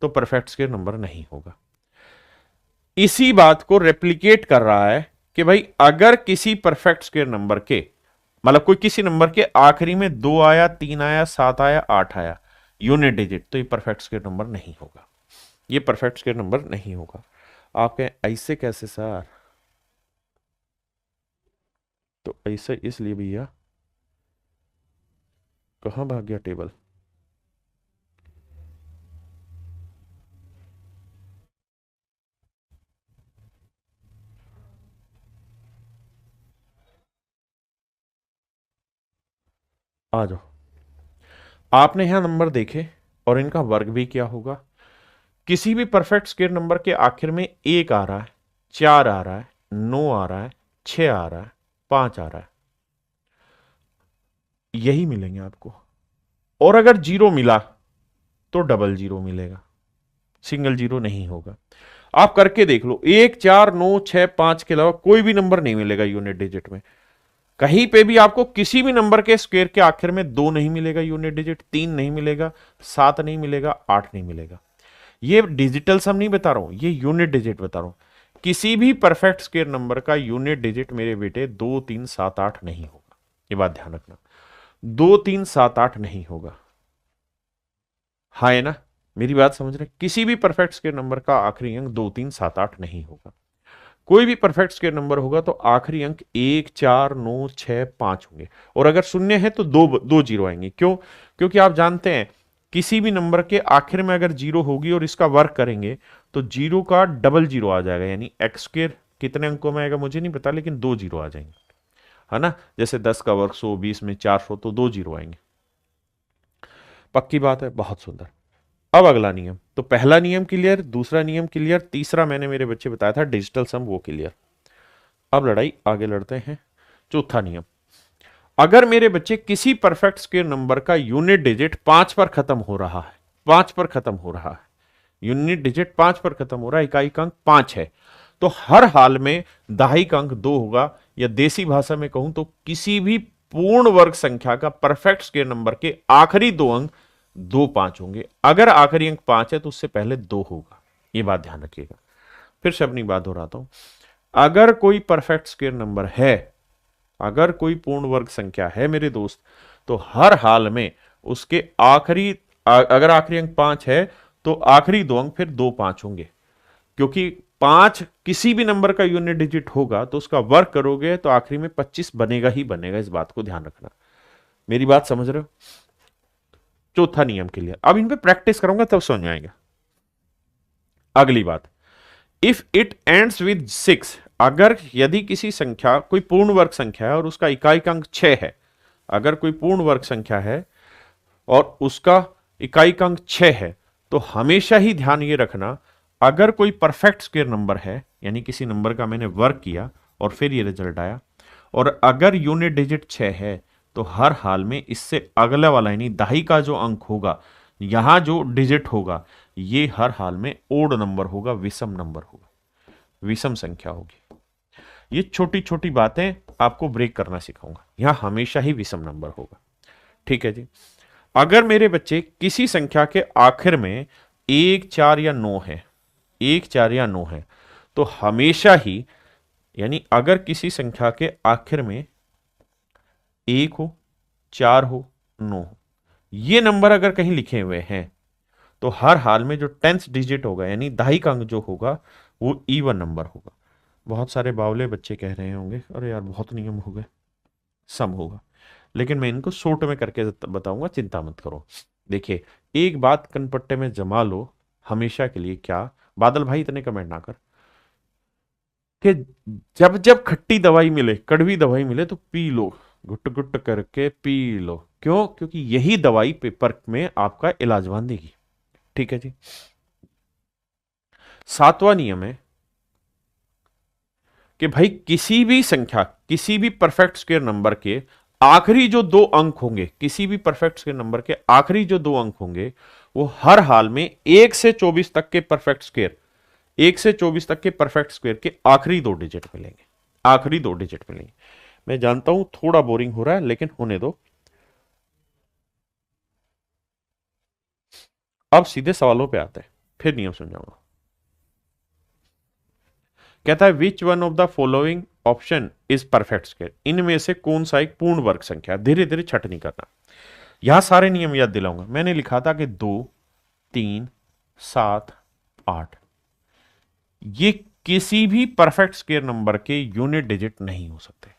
तो परफेक्ट स्क्वायर नंबर नहीं होगा। इसी बात को रेप्लिकेट कर रहा है कि भाई अगर किसी परफेक्ट स्क्वायर नंबर के, मतलब कोई किसी नंबर के आखिरी में 2 आया 3 आया 7 आया 8 आया यूनिट डिजिट, तो ये परफेक्ट स्क्वायर नंबर नहीं होगा, ये परफेक्ट स्क्वायर नंबर नहीं होगा। आप कहें ऐसे कैसे सर? तो ऐसे इसलिए भैया, कहां भाग गया टेबल? आ जाओ। आपने यहां नंबर देखे और इनका वर्ग भी क्या होगा। किसी भी परफेक्ट स्क्वायर नंबर के आखिर में 1 आ रहा है, 4 आ रहा है, 9 आ रहा है, 6 आ रहा है, 5 आ रहा है, यही मिलेंगे आपको। और अगर जीरो मिला तो डबल जीरो मिलेगा, सिंगल जीरो नहीं होगा। आप करके देख लो, 1 4 9 6 5 के अलावा कोई भी नंबर नहीं मिलेगा यूनिट डिजिट में। कहीं पे भी आपको किसी भी नंबर के स्क्वायर के आखिर में 2 नहीं मिलेगा यूनिट डिजिट, 3 नहीं मिलेगा, 7 नहीं मिलेगा, 8 नहीं मिलेगा। ये डिजिटल सम नहीं बता रहा हूं, ये यूनिट डिजिट बता रहा हूं। किसी भी परफेक्ट स्क्वायर नंबर का यूनिट डिजिट मेरे बेटे 2 3 7 8 नहीं होगा, ये बात ध्यान रखना। 2 3 7 8 नहीं होगा। हाँ है ना? मेरी बात समझ रहे? किसी भी परफेक्ट स्क्वायर नंबर का आखिरी अंक 2 3 7 8 नहीं होगा। कोई भी परफेक्ट स्क्वायर नंबर होगा तो आखिरी अंक 1 4 9 6 5 होंगे, और अगर शून्य है तो दो जीरो आएंगे। क्यों? क्योंकि आप जानते हैं किसी भी नंबर के आखिर में अगर जीरो होगी और इसका वर्क करेंगे तो जीरो का डबल जीरो आ जाएगा, यानी एक्स स्क्वायर कितने अंकों में आएगा मुझे नहीं पता, लेकिन 2 जीरो आ जाएंगे, है ना? जैसे 10 का वर्ग 100, 20 में 400, तो 2 जीरो आएंगे। पक्की बात है? बहुत सुंदर। अब अगला नियम, तो पहला नियम क्लियर, दूसरा नियम क्लियर, तीसरा मैंने मेरे बच्चे बताया था डिजिटल सम, वो क्लियर। अब लड़ाई आगे लड़ते हैं। चौथा नियम, अगर मेरे बच्चे किसी परफेक्ट स्क्वायर नंबर का यूनिट डिजिट 5 पर खत्म हो रहा है, 5 पर खत्म हो रहा है, यूनिट डिजिट 5 पर खत्म हो रहा है, इकाई का अंक 5 है, तो हर हाल में दहाई का अंक 2 होगा, या देसी भाषा में कहूं तो किसी भी पूर्ण वर्ग संख्या का परफेक्ट स्क्वायर नंबर के आखिरी दो अंक 2 5 होंगे। अगर आखिरी अंक 5 है तो उससे पहले 2 होगा, ये बात ध्यान रखिएगा। फिर से अपनी बात दोहराता हूं, अगर कोई परफेक्ट स्क्वायर नंबर है, अगर कोई पूर्ण वर्ग संख्या है मेरे दोस्त, तो हर हाल में उसके आखिरी, अगर आखिरी अंक 5 है तो आखिरी दो अंक फिर 2 5 होंगे, क्योंकि 5 किसी भी नंबर का यूनिट डिजिट होगा तो उसका वर्ग करोगे तो आखिरी में 25 बनेगा ही बनेगा। इस बात को ध्यान रखना, मेरी बात समझ रहे हो? चौथा नियम के लिए अब इन पे प्रैक्टिस करूंगा तब समझ में आएगा। अगली बात, इफ इट एंड्स विद 6, अगर यदि किसी संख्या कोई पूर्ण वर्ग संख्या है और उसका इकाई अंक 6 है, अगर कोई पूर्ण वर्ग संख्या है और उसका इकाई अंक 6 है, तो हमेशा ही ध्यान ये रखना, अगर कोई परफेक्ट स्क्वायर नंबर है, यानी किसी नंबर का मैंने वर्ग किया और फिर ये रिजल्ट आया, और अगर यूनिट डिजिट 6 है, तो हर हाल में इससे अगला वाला यानी दहाई का जो अंक होगा, यहां जो डिजिट होगा, ये हर हाल में ओड नंबर होगा, विषम नंबर होगा, विषम संख्या होगी। ये छोटी छोटी बातें आपको ब्रेक करना सिखाऊंगा। यहां हमेशा ही विषम नंबर होगा, ठीक है जी। अगर मेरे बच्चे किसी संख्या के आखिर में 1 4 या 9 है, 1 4 या 9 है, तो हमेशा ही, यानी अगर किसी संख्या के आखिर में 1 हो, 4 हो, 9 हो, ये नंबर अगर कहीं लिखे हुए हैं, तो हर हाल में जो टेंथ डिजिट होगा यानी दहाई का अंक जो होगा वो इवन नंबर होगा। बहुत सारे बावले बच्चे कह रहे होंगे अरे यार बहुत नियम हो गए, सम होगा, लेकिन मैं इनको शॉर्ट में करके बताऊंगा, चिंता मत करो। देखिए, एक बात कनपट्टे में जमा लो हमेशा के लिए, क्या बादल भाई इतने कमेंट ना कर, कि जब जब खट्टी दवाई मिले, कड़वी दवाई मिले तो पी लो, घुट घुट करके पी लो। क्यों? क्योंकि यही दवाई पेपर में आपका इलाज बांधेगी, ठीक है जी। 7वां नियम है कि भाई किसी भी संख्या, किसी भी परफेक्ट स्क्वायर नंबर के आखिरी जो दो अंक होंगे, किसी भी परफेक्ट स्क्वायर नंबर के आखिरी जो दो अंक होंगे, वो हर हाल में 1 से 24 तक के परफेक्ट स्क्वायर, 1 से 24 तक के परफेक्ट स्क्वायर के आखिरी दो डिजिट मिलेंगे, आखिरी दो डिजिट मिलेंगे। मैं जानता हूं थोड़ा बोरिंग हो रहा है, लेकिन होने दो। अब सीधे सवालों पे आते हैं, फिर नियम समझाऊंगा। कहता है which one of the following option is perfect square, इनमें से कौन सा एक पूर्ण वर्ग संख्या। धीरे धीरे छट नहीं करना, यहां सारे नियम याद दिलाऊंगा। मैंने लिखा था कि 2 3 7 8, ये किसी भी परफेक्ट स्क्वायर नंबर के यूनिट डिजिट नहीं हो सकते,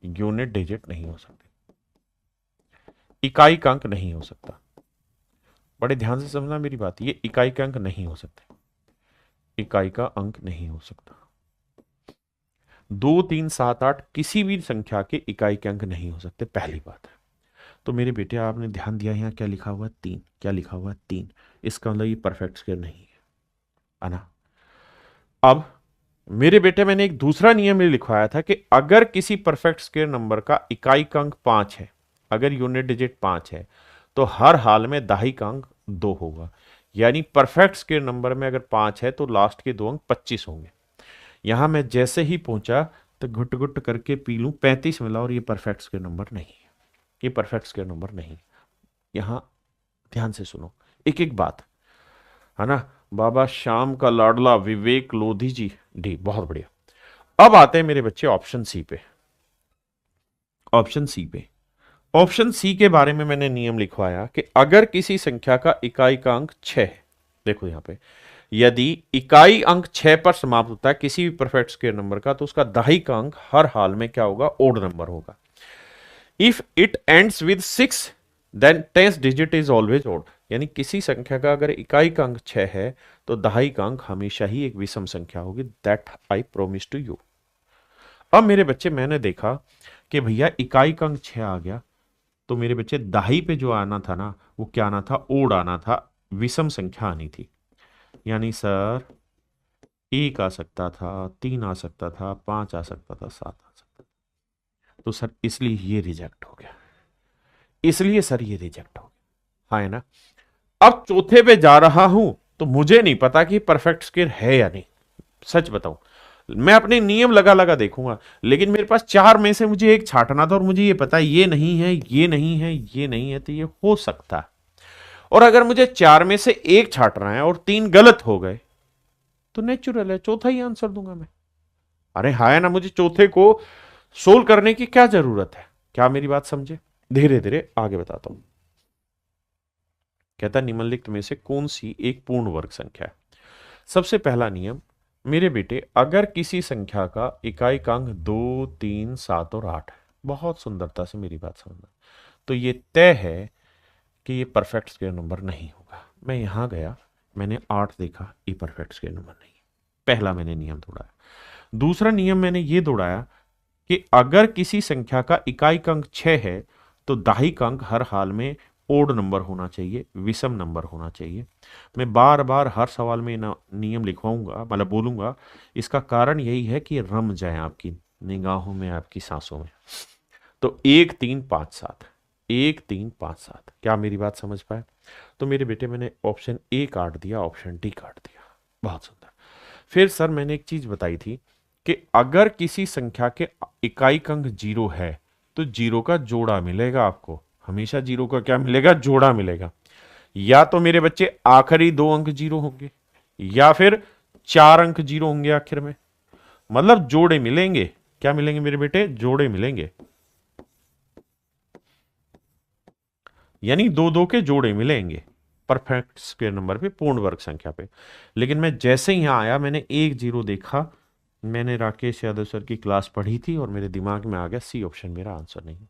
यूनिट डिजिट नहीं हो सकते, इकाई का अंक नहीं हो सकता। बड़े ध्यान से समझना मेरी बात, ये इकाई का अंक नहीं हो सकते, इकाई का अंक नहीं हो सकता। 2 3 7 8 किसी भी संख्या के इकाई के अंक नहीं हो सकते, पहली बात है। तो मेरे बेटे आपने ध्यान दिया, यहाँ क्या लिखा हुआ है? 3, क्या लिखा हुआ है? 3, इसका मतलब ये परफेक्ट स्क्वायर नहीं है ना। अब मेरे बेटे मैंने एक दूसरा नियम ये लिखवाया था कि अगर किसी परफेक्ट स्क्वायर नंबर का इकाई का अंक 5 है, अगर यूनिट डिजिट 5 है, तो हर हाल में दहाई का अंक 2 होगा। यानी परफेक्ट स्क्वायर नंबर में अगर 5 है तो लास्ट के दो अंक 25 होंगे। यहां मैं जैसे ही पहुंचा तो घुट घुट करके पी लूं, 35 मिला, और ये परफेक्ट स्क्वायर नंबर नहीं है, ये परफेक्ट स्क्वायर नंबर नहीं। यहां ध्यान से सुनो एक एक बात, है ना। बाबा श्याम का लाडला विवेक लोधी जी डी, बहुत बढ़िया। अब आते हैं मेरे बच्चे ऑप्शन सी पे। ऑप्शन सी पे, ऑप्शन सी के बारे में मैंने नियम लिखवाया कि अगर किसी संख्या का इकाई का अंक 6 है, देखो यहां पे, यदि इकाई अंक 6 पर समाप्त होता है किसी भी परफेक्ट स्क्वायर नंबर का, तो उसका दहाई का अंक हर हाल में क्या होगा? ओड नंबर होगा। If it ends with 6 then 10th digit is always odd, यानी किसी संख्या का अगर इकाई का अंक 6 है तो दहाई का अंक हमेशा ही एक विषम संख्या होगी। That I promise to you. अब मेरे बच्चे मैंने देखा कि भैया इकाई का अंक 6 आ गया, तो मेरे बच्चे दहाई पे जो आना था ना, वो क्या आना था? ओड आना था, विषम संख्या आनी थी। यानी सर 1 आ सकता था, 3 आ सकता था, 5 आ सकता था, 7 आ सकता था। तो सर इसलिए ये रिजेक्ट हो गया, इसलिए सर ये रिजेक्ट हो गया, हाँ है ना। अब चौथे पे जा रहा हूं तो मुझे नहीं पता कि परफेक्ट स्क्वायर है या नहीं। सच बताऊं, मैं अपने नियम लगा लगा देखूंगा, लेकिन मेरे पास चार में से मुझे एक छांटना था और मुझे ये पता है ये नहीं है, ये नहीं है, ये नहीं है, तो ये हो सकता है। और अगर मुझे चार में से एक छांटना है और तीन गलत हो गए तो नेचुरल है चौथा ही आंसर दूंगा मैं। अरे हाय ना, मुझे चौथे को सोल्व करने की क्या जरूरत है? क्या मेरी बात समझे? धीरे धीरे आगे बताता हूं। कहता निम्नलिखित में से कौन सी एक पूर्ण वर्ग संख्या है? सबसे पहला नियम मेरे बेटे, अगर किसी संख्या का इकाई अंक 2, 3, 7 और 8 है, बहुत सुंदरता से मेरी बात समझना, तो ये तय है कि ये परफेक्ट स्क्वायर नंबर नहीं होगा। मैं यहां गया, मैंने 8 देखा, ये परफेक्ट स्क्वायर नंबर नहीं है। पहला मैंने नियम दौड़ाया। दूसरा नियम मैंने ये दौड़ाया कि अगर किसी संख्या का इकाई अंक 6 है तो दाहिक अंक हर हाल में ओड नंबर होना चाहिए, विषम नंबर होना चाहिए। मैं बार बार हर सवाल में नियम लिखवाऊंगा, मतलब बोलूंगा। इसका कारण यही है कि रम जाए आपकी निगाहों में, आपकी सांसों में। तो 1, 3, 5, 7, 1, 3, 5, 7, क्या मेरी बात समझ पाए? तो मेरे बेटे मैंने ऑप्शन ए काट दिया, ऑप्शन डी काट दिया। बहुत सुंदर। फिर सर मैंने एक चीज बताई थी कि अगर किसी संख्या के इकाई अंक 0 है तो 0 का जोड़ा मिलेगा आपको। हमेशा 0 का क्या मिलेगा? जोड़ा मिलेगा। या तो मेरे बच्चे आखिरी 2 अंक 0 होंगे या फिर 4 अंक 0 होंगे आखिर में, मतलब जोड़े मिलेंगे। क्या मिलेंगे मेरे बेटे? जोड़े मिलेंगे, यानी दो दो के जोड़े मिलेंगे परफेक्ट स्क्वायर नंबर पे, पूर्ण वर्ग संख्या पे। लेकिन मैं जैसे ही यहां आया, मैंने 1 0 देखा, मैंने राकेश यादव सर की क्लास पढ़ी थी और मेरे दिमाग में आ गया सी ऑप्शन मेरा आंसर नहीं।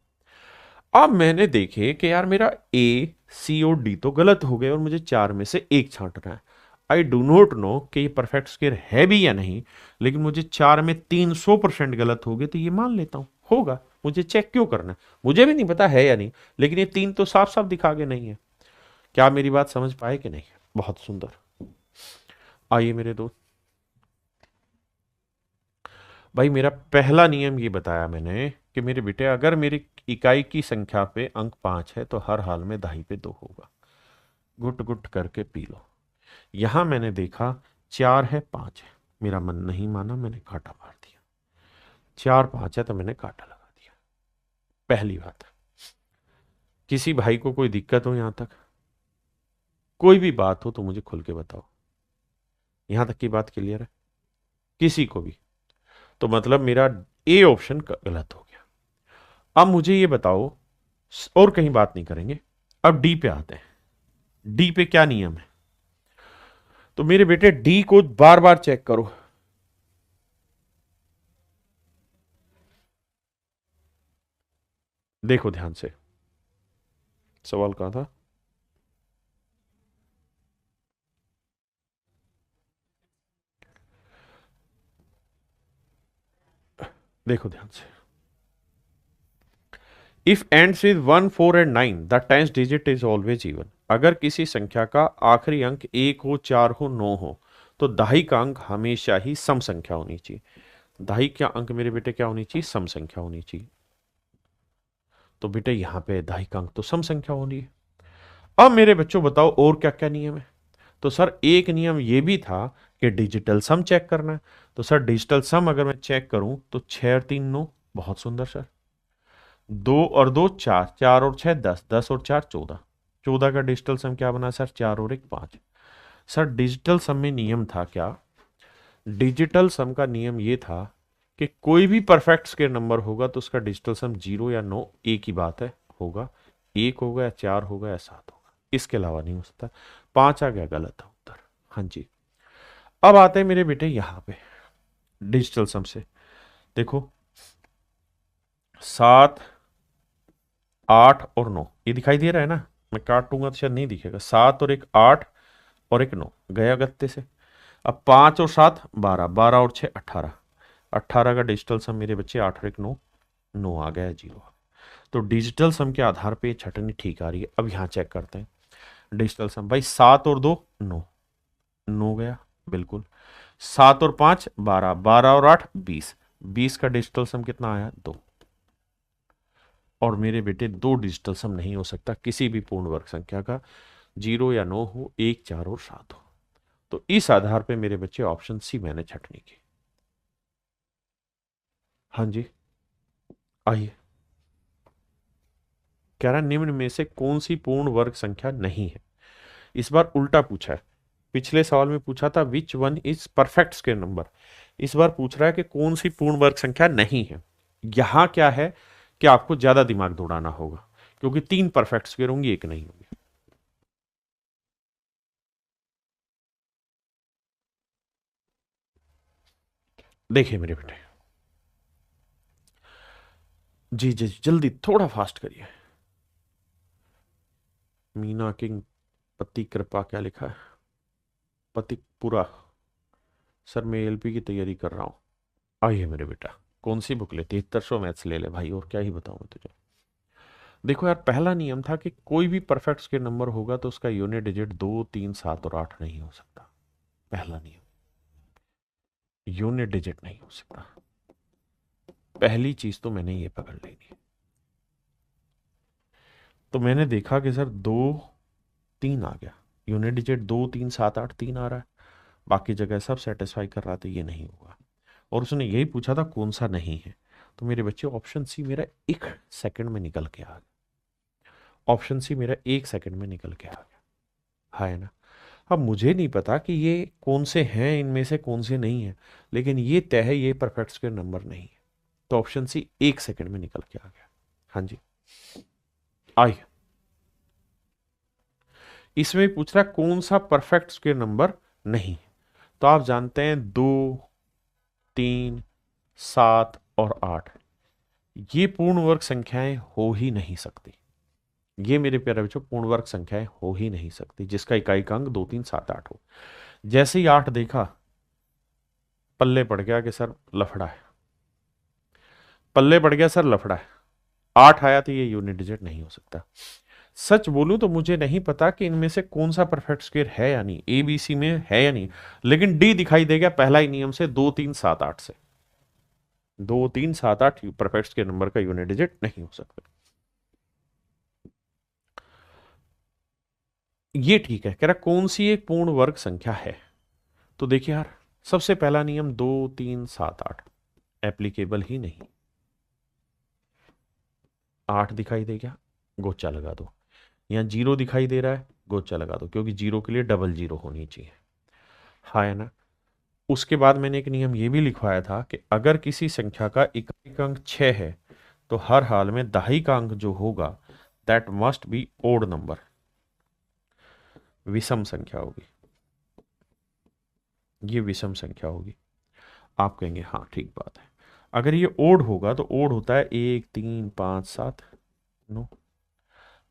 अब मैंने देखे कि यार मेरा ए, सी और डी तो गलत हो गए और मुझे चार में से एक छांटना है। आई डू नॉट नो कि ये परफेक्ट स्क्वायर है भी या नहीं, लेकिन मुझे चार में 300% गलत हो गए तो ये मान लेता हूं होगा। मुझे चेक क्यों करना है? मुझे भी नहीं पता है या नहीं, लेकिन ये तीन तो साफ साफ दिखा के नहीं है। क्या मेरी बात समझ पाए कि नहीं? बहुत सुंदर। आइए मेरे दोस्त, भाई मेरा पहला नियम ये बताया मैंने कि मेरे बेटे, अगर मेरी इकाई की संख्या पे अंक 5 है तो हर हाल में दाही पे 2 होगा। गुट गुट करके पी लो। यहां मैंने देखा 4 है, 5 है, मेरा मन नहीं माना, मैंने कांटा मार दिया। 4 5 है तो मैंने कांटा लगा दिया। पहली बात। किसी भाई को कोई दिक्कत हो यहां तक? कोई भी बात हो तो मुझे खुल के बताओ। यहां तक की बात क्लियर है किसी को भी? तो मतलब मेरा ए ऑप्शन गलत हो गया। अब मुझे ये बताओ, और कहीं बात नहीं करेंगे, अब डी पे आते हैं। डी पे क्या नियम है? तो मेरे बेटे डी को बार बार चेक करो। देखो ध्यान से, सवाल कहां था? देखो ध्यान से। If ends with 1 4 and 9 the tenth digit is always even. अगर किसी संख्या का आखिरी अंक 1 हो, 4 हो, 9 हो तो दाहिक अंक हमेशा ही सम संख्या होनी चाहिए। दाहिक क्या अंक मेरे बेटे क्या होनी चाहिए? सम संख्या होनी चाहिए। तो बेटे यहां पे दाहिक अंक तो सम संख्या होनी है। अब मेरे बच्चों बताओ और क्या क्या नियम है? तो सर एक नियम ये भी था कि डिजिटल सम चेक करना है। तो सर डिजिटल सम अगर मैं चेक करूं तो 6 और 3 9, बहुत सुंदर सर। 2 और 2 4, 4 और 6 10, 10 और 4 14, 14 का डिजिटल सम क्या बना सर? 4 और 1 5। सर डिजिटल सम में नियम था क्या? डिजिटल सम का नियम ये था कि कोई भी परफेक्ट स्क्वायर नंबर होगा तो उसका डिजिटल सम 0 या 9 एक ही बात है, होगा। 1 होगा या 4 होगा या 7 होगा, इसके अलावा नहीं हो सकता। 5 आ गया, गलत है उत्तर। हाँ जी। अब आते हैं मेरे बेटे यहां पे डिजिटल सम से। देखो 7 8 और 9 ये दिखाई दे रहा है ना? मैं काटूंगा तो शायद नहीं दिखेगा। 7 और 1 8 और 1 9 गया गत्ते से। अब 5 और 7 12, 12 और 6 18, 18 का डिजिटल सम मेरे बच्चे 8 और 1 9, 9 आ गया, 0। तो डिजिटल सम के आधार पे छटनी ठीक आ रही है। अब यहां चेक करते हैं डिजिटल सम। भाई 7 और 2 9, 9 गया बिल्कुल। 7 और 5 12, 12 और 8 20, 20 का डिजिटल सम कितना आया? 2। और मेरे बेटे दो डिजिटल सम नहीं हो सकता किसी भी पूर्ण वर्ग संख्या का, 0 या 9 हो, 1 4 और 7 हो। तो इस आधार पे मेरे बच्चे ऑप्शन सी मैंने छटनी की। हाँ जी, आइए। कह रहा है निम्न में से कौन सी पूर्ण वर्ग संख्या नहीं है। इस बार उल्टा पूछा है। पिछले सवाल में पूछा था विच one is perfect square number. इस बार पूछ रहा है कि कौन सी पूर्ण वर्ग संख्या नहीं है। यहां क्या है कि आपको ज्यादा दिमाग दौड़ाना होगा, क्योंकि 3 परफेक्ट स्क्वायर होंगी, एक नहीं होगी। देखिए मेरे बेटे, जी जी जी, जल्दी थोड़ा फास्ट करिए। मीना किंग, पति कृपा, क्या लिखा है? पति पूरा। सर मैं एलपी की तैयारी कर रहा हूँ। आइए मेरे बेटा, कौन सी बुक ले? 7300 मैथ्स ले ले भाई, और क्या ही बताऊं मैं तुझे। देखो यार, पहला नियम था कि कोई भी परफेक्ट स्क्वायर नंबर होगा तो उसका यूनिट डिजिट 2, 3, 7 और 8 नहीं हो सकता। पहला नियम, यूनिट डिजिट नहीं हो सकता। पहली चीज तो मैंने ये पकड़ लेनी। तो मैंने देखा कि सर 2, 3 आ गया। यूनिट डिजिट 2, 3, 7, 8, 3 आ रहा है। बाकी जगह सब सेटिस्फाई कर रहा था, ये नहीं होगा। और उसने यही पूछा था कौन सा नहीं है। तो मेरे बच्चे, ऑप्शन सी मेरा 1 सेकंड में निकल के आ गया। ऑप्शन सी मेरा 1 सेकंड में निकल के आ गया, है ना। अब मुझे नहीं पता कि ये कौन से हैं, इनमें से कौन से नहीं है, लेकिन ये तय है ये परफेक्ट स्क्वायर नंबर नहीं है। तो ऑप्शन सी 1 सेकंड में निकल के आ गया। हाँ जी, आई। इसमें पूछ रहा है कौन सा परफेक्ट स्क्वायर नंबर नहीं। तो आप जानते हैं 2, 3, 7 और 8 ये पूर्ण वर्ग संख्याएं हो ही नहीं सकती। ये मेरे प्यारे बच्चों पूर्ण वर्ग संख्याएं हो ही नहीं सकती जिसका इकाई का अंक 2, 3, 7, 8 हो। जैसे ही 8 देखा, पल्ले पड़ गया कि सर लफड़ा है। पल्ले पड़ गया सर लफड़ा है। 8 आया तो ये यूनिट डिजिट नहीं हो सकता। सच बोलूं तो मुझे नहीं पता कि इनमें से कौन सा परफेक्ट स्क्वायर है या नहीं, ए बी सी में है या नहीं। लेकिन डी दिखाई देगा पहला ही नियम से, 2, 3, 7, 8 से। 2, 3, 7, 8 परफेक्ट स्क्वायर नंबर का यूनिट डिजिट नहीं हो सकता। ये ठीक है। कह रहा कौन सी एक पूर्ण वर्ग संख्या है। तो देखिए यार, सबसे पहला नियम 2, 3, 7, 8 एप्लीकेबल ही नहीं। 8 दिखाई दे गया, गोचा लगा दो। यहाँ 0 दिखाई दे रहा है, गोचा लगा दो, क्योंकि 0 के लिए डबल 0 होनी चाहिए। हाँ है ना। उसके बाद मैंने एक नियम ये भी लिखवाया था कि अगर किसी संख्या का इकाई का अंक 6 है तो हर हाल में दहाई का अंक जो होगा that must be odd number, विषम संख्या होगी। ये विषम संख्या होगी। आप कहेंगे हाँ ठीक बात है। अगर ये ओड होगा तो ओड होता है 1, 3, 5, 7, 9।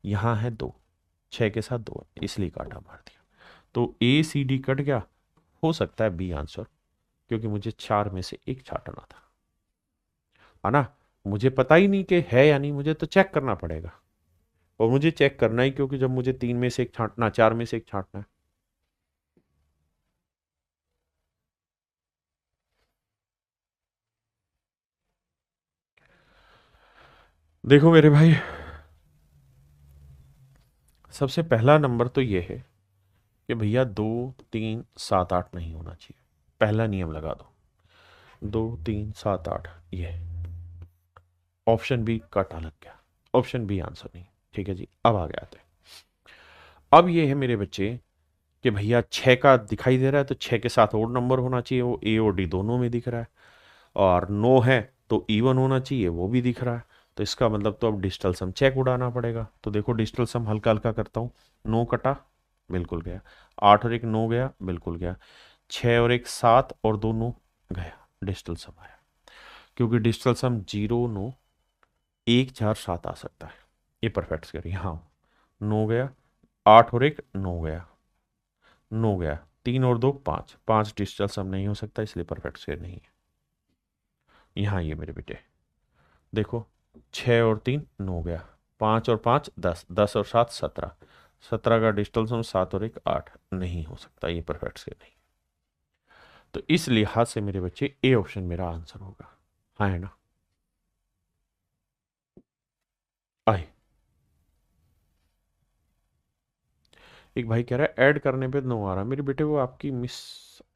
यहाँ है 2, 6 के साथ 2 इसलिए काटा मार दिया। तो ए सी डी कट गया। हो सकता है बी आंसर, क्योंकि मुझे 4 में से एक छांटना था, है ना। मुझे पता ही नहीं कि है या नहीं, मुझे तो चेक करना पड़ेगा। और मुझे चेक करना ही, क्योंकि जब मुझे 3 में से एक छांटना, 4 में से एक छांटना है। देखो मेरे भाई, सबसे पहला नंबर तो ये है कि भैया 2, 3, 7, 8 नहीं होना चाहिए। पहला नियम लगा दो, 2, 3, 7, 8 ये। ऑप्शन बी काटा लग गया। ऑप्शन बी आंसर नहीं। ठीक है जी, अब आगे आते हैं। अब ये है मेरे बच्चे कि भैया 6 का दिखाई दे रहा है तो 6 के साथ और नंबर होना चाहिए, वो ए और डी दोनों में दिख रहा है। और 9 है तो इवन होना चाहिए, वो भी दिख रहा है। तो इसका मतलब तो अब डिजिटल सम चेक उड़ाना पड़ेगा। तो देखो डिजिटल सम हल्का हल्का करता हूँ। 9 कटा, बिल्कुल गया। 8 और 1 9 गया, बिल्कुल गया। 6 और 1 7 और 2 9 गया, डिजिटल सम आया। क्योंकि डिजिटल सम 0, 9, 1, 4, 7 आ सकता है। ये परफेक्ट करिए। हाँ, 9 गया, 8 और 1 9 गया, 9 गया, 3 और 2 5, 5 डिजिटल सम नहीं हो सकता, इसलिए परफेक्ट स्क्वायर नहीं है। यहाँ ये मेरे बेटे देखो, 6 और 3 9 गया, 5 और 5 10, 10 और 7 17, 17 का डिजिटल सम 7 और 1 8 नहीं हो सकता, ये परफेक्ट स्क्वायर नहीं। तो इस लिहाज से मेरे बच्चे ए ऑप्शन मेरा आंसर होगा। हाँ है ना। आए, एक भाई कह रहा है ऐड करने पे 9 आ रहा है। मेरे बेटे वो आपकी मिस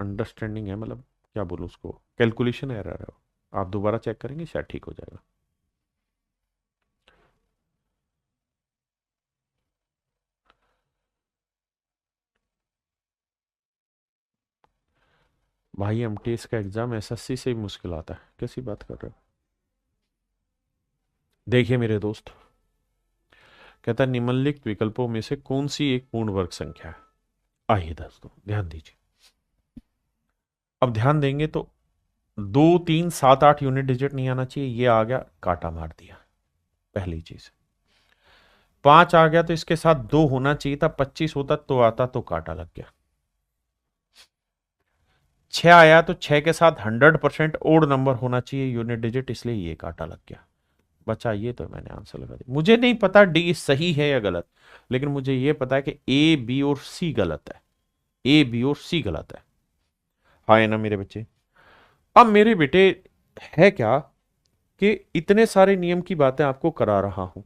अंडरस्टैंडिंग है, मतलब क्या बोलूँ उसको, कैलकुलेशन एरर है वो। आप दोबारा चेक करेंगे, शायद ठीक हो जाएगा। भाई एमटीएस का एग्जाम एसएससी से ही मुश्किल आता है, कैसी बात कर रहे हो। देखिए मेरे दोस्त, कहता है निम्नलिखित विकल्पों में से कौन सी एक पूर्ण वर्ग संख्या है। आइए दोस्तों ध्यान दीजिए, अब ध्यान देंगे तो 2 3 7 8 यूनिट डिजिट नहीं आना चाहिए, ये आ गया काटा मार दिया, पहली चीज। 5 आ गया तो इसके साथ 2 होना चाहिए था, 25 होता तो आता तो काटा लग गया। 6 आया तो 6 के साथ 100% ओड नंबर होना चाहिए यूनिट डिजिट, इसलिए ये काटा लग गया। बचा ये तो मैंने आंसर लगा दिया। मुझे नहीं पता डी सही है या गलत, लेकिन मुझे ये पता है कि ए बी और सी गलत है, ए बी और सी गलत है। हाँ है ना मेरे बच्चे। अब मेरे बेटे है क्या कि इतने सारे नियम की बातें आपको करा रहा हूं,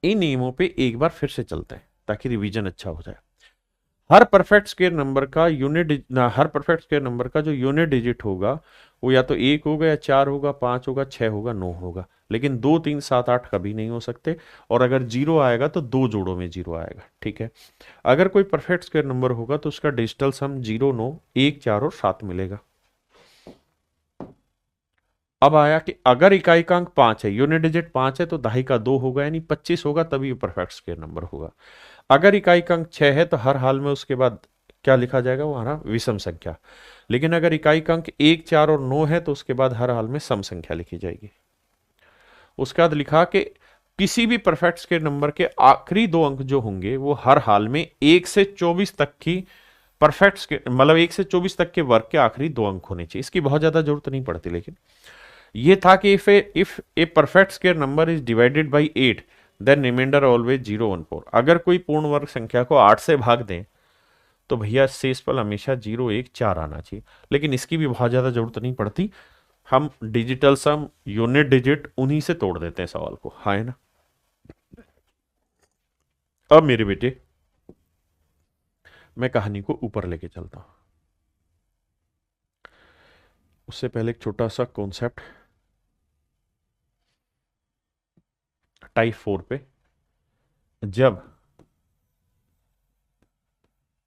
इन नियमों पे एक बार फिर से चलते हैं ताकि रिवीजन अच्छा हो जाए। हर परफेक्ट स्क्वायर नंबर का हर परफेक्ट स्क्वायर नंबर का जो यूनिट डिजिट होगा वो या तो 1 होगा या 4 होगा, 5 होगा, 6 होगा, 9 होगा, लेकिन 2 3 7 8 कभी नहीं हो सकते। और अगर जीरो आएगा तो 2 जोड़ों में जीरो आएगा, ठीक है। अगर कोई परफेक्ट स्क्वायर नंबर होगा तो उसका डिजिटल सम 0 9 1 4 और 7 मिलेगा। अब आया कि अगर इकाइकांक 5 है, यूनिट डिजिट 5 है, तो दहाई का 2 होगा यानी 25 होगा, तभी परफेक्ट स्क्वायर नंबर होगा। अगर इकाइकांक 6 है तो हर हाल में उसके बाद क्या लिखा जाएगा, वो हमारा विषम संख्या। लेकिन अगर इकाइकांक 1 4 और 9 है तो उसके बाद हर हाल में सम संख्या लिखी जाएगी। उसके बाद लिखा कि किसी भी परफेक्ट स्क्वायर नंबर के आखिरी 2 अंक जो होंगे वो हर हाल में 1 से 24 तक की परफेक्ट स्क्वायर मतलब 1 से 24 तक के वर्ग के आखिरी 2 अंक होने चाहिए। इसकी बहुत ज्यादा जरूरत नहीं पड़ती, लेकिन ये था कि if a perfect square number is divided by 8 then remainder always 0 1 4। अगर कोई पूर्ण वर्ग संख्या को 8 से भाग दें तो भैया शेषफल हमेशा 0 1 4 आना चाहिए, लेकिन इसकी भी बहुत ज्यादा जरूरत नहीं पड़ती। हम डिजिटल सम यूनिट डिजिट उन्हीं से तोड़ देते हैं सवाल को, हाँ है ना। अब मेरे बेटे मैं कहानी को ऊपर लेके चलता हूं, उससे पहले एक छोटा सा कॉन्सेप्ट टाइप 4 पे। जब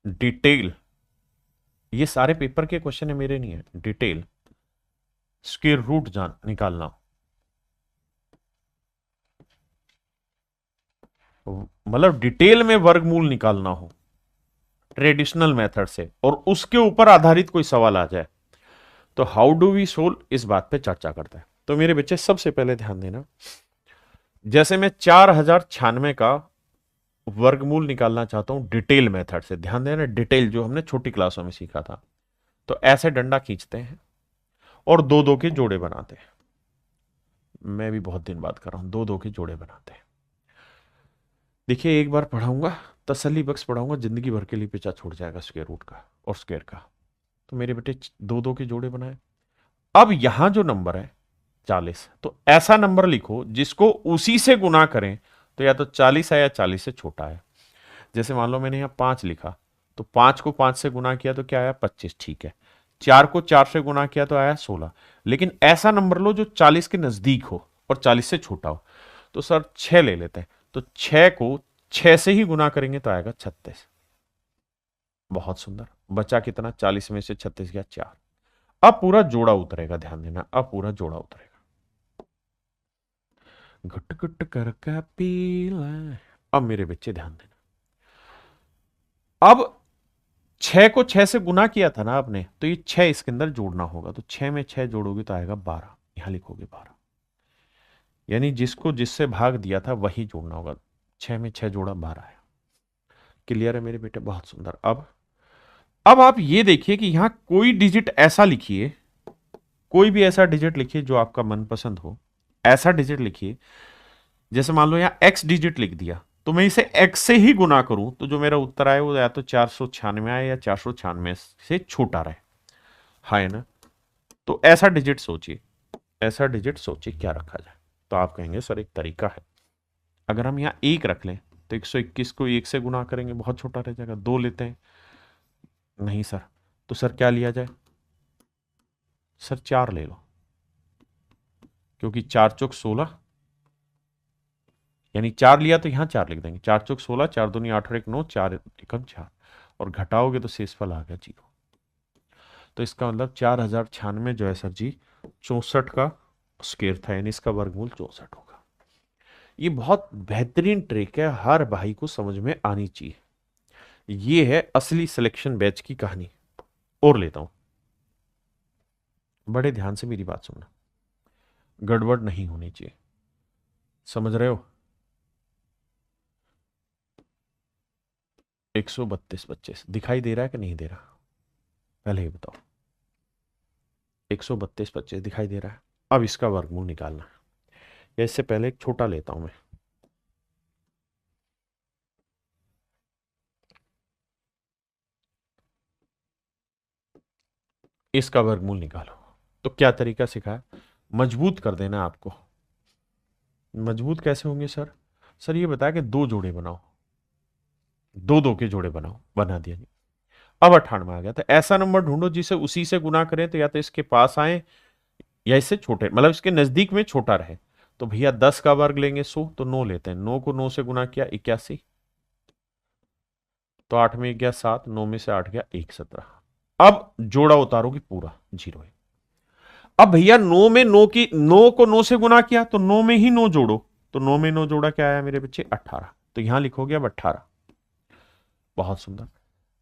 डिटेल, ये सारे पेपर के क्वेश्चन है मेरे नहीं है, डिटेल स्क्वायर रूट जान निकालना, मतलब डिटेल में वर्गमूल निकालना हो ट्रेडिशनल मेथड से, और उसके ऊपर आधारित कोई सवाल आ जाए तो हाउ डू वी सोल्व, इस बात पे चर्चा करते हैं। तो मेरे बच्चे सबसे पहले ध्यान देना, जैसे मैं 4096 का वर्गमूल निकालना चाहता हूं डिटेल मेथड से, ध्यान देना डिटेल जो हमने छोटी क्लासों में सीखा था। तो ऐसे डंडा खींचते हैं और 2 2 के जोड़े बनाते हैं। मैं भी बहुत दिन बाद कर रहा हूं, 2 2 के जोड़े बनाते हैं। देखिए एक बार पढ़ाऊंगा, तसल्ली बख्श पढ़ाऊंगा, जिंदगी भर के लिए पीछा छूट जाएगा स्क्वायर रूट का और स्क्वायर का। तो मेरे बेटे 2 2 के जोड़े बनाए। अब यहां जो नंबर है 40, तो ऐसा नंबर लिखो जिसको उसी से गुना करें तो या तो 40 है या 40 से छोटा है। जैसे मान लो मैंने यहां 5 लिखा, तो 5 को 5 से गुना किया तो क्या आया 25, ठीक है। 4 को 4 से गुना किया तो आया 16। लेकिन ऐसा नंबर लो जो 40 के नजदीक हो और 40 से छोटा हो। तो सर 6 ले लेते हैं, तो 6 को 6 से ही गुना करेंगे तो आएगा 36। बहुत सुंदर, बचा कितना, 40 में से 36 गया 4। अब पूरा जोड़ा उतरेगा, ध्यान देना, अब पूरा जोड़ा उतरेगा। घुट घुट करके पीला। अब मेरे बच्चे ध्यान देना, अब 6 को 6 से गुना किया था ना आपने, तो ये 6 इसके अंदर जोड़ना होगा। तो 6 में 6 जोड़ोगे तो आएगा 12, यहां लिखोगे 12, यानी जिसको जिससे भाग दिया था वही जोड़ना होगा। 6 में 6 जोड़ा 12 है। क्लियर है मेरे बेटे, बहुत सुंदर। अब आप ये देखिए कि यहां कोई डिजिट ऐसा लिखिए, कोई भी ऐसा डिजिट लिखिए जो आपका मनपसंद हो, ऐसा डिजिट लिखिए। जैसे मान लो यहां एक्स डिजिट लिख दिया, तो मैं इसे एक्स से ही गुना करूं तो जो मेरा उत्तर आए वो या तो 496 आए या 496 से छोटा रहे, है ना। तो ऐसा डिजिट सोचिए, ऐसा डिजिट सोचिए क्या रखा जाए। तो आप कहेंगे सर एक तरीका है, अगर हम यहाँ 1 रख लें तो 121 को 1 से गुना करेंगे बहुत छोटा रह जाएगा। 2 लेते हैं नहीं सर, तो सर क्या लिया जाए? सर 4 ले लो, क्योंकि 4 चौक 16, यानी 4 लिया तो यहां 4 लिख देंगे। 4 चौक 16, 4 दूनी 8 और 1 9, 4 एकम 4, और घटाओगे तो शेषफल आ गया 0। तो इसका मतलब 4096 जो है सर जी 64 का स्क्वायर था, यानी इसका वर्गमूल 64 होगा। ये बहुत बेहतरीन ट्रिक है, हर भाई को समझ में आनी चाहिए। ये है असली सिलेक्शन बैच की कहानी। और लेता हूं, बड़े ध्यान से मेरी बात सुनना, गड़बड़ नहीं होनी चाहिए, समझ रहे हो? 132 25 दिखाई दे रहा है कि नहीं दे रहा? पहले ही बताओ। 132 25 दिखाई दे रहा है? अब इसका वर्गमूल निकालना है, या इससे पहले एक छोटा लेता हूं मैं। इसका वर्गमूल निकालो। तो क्या तरीका सिखाया? मजबूत कर देना आपको। मजबूत कैसे होंगे सर? सर ये बताया कि 2 जोड़े बनाओ, 2 2 के जोड़े बनाओ, बना दिया जी। अब 98 आ गया, तो ऐसा नंबर ढूंढो जिसे उसी से गुना करें, तो या तो इसके पास आए या इससे छोटे, मतलब इसके नजदीक में छोटा रहे। तो भैया 10 का वर्ग लेंगे 100, तो 9 लेते हैं। 9 को 9 से गुना किया 81, तो 8 में गया 7, 9 में से 8 गया 1 17। अब जोड़ा उतारोगे पूरा 0 है। अब भैया 9 में 9 की 9 को 9 से गुना किया, तो 9 में ही 9 जोड़ो, तो 9 में 9 जोड़ा क्या आया मेरे बच्चे? 18। तो यहां लिखोगे अब 18। बहुत सुंदर।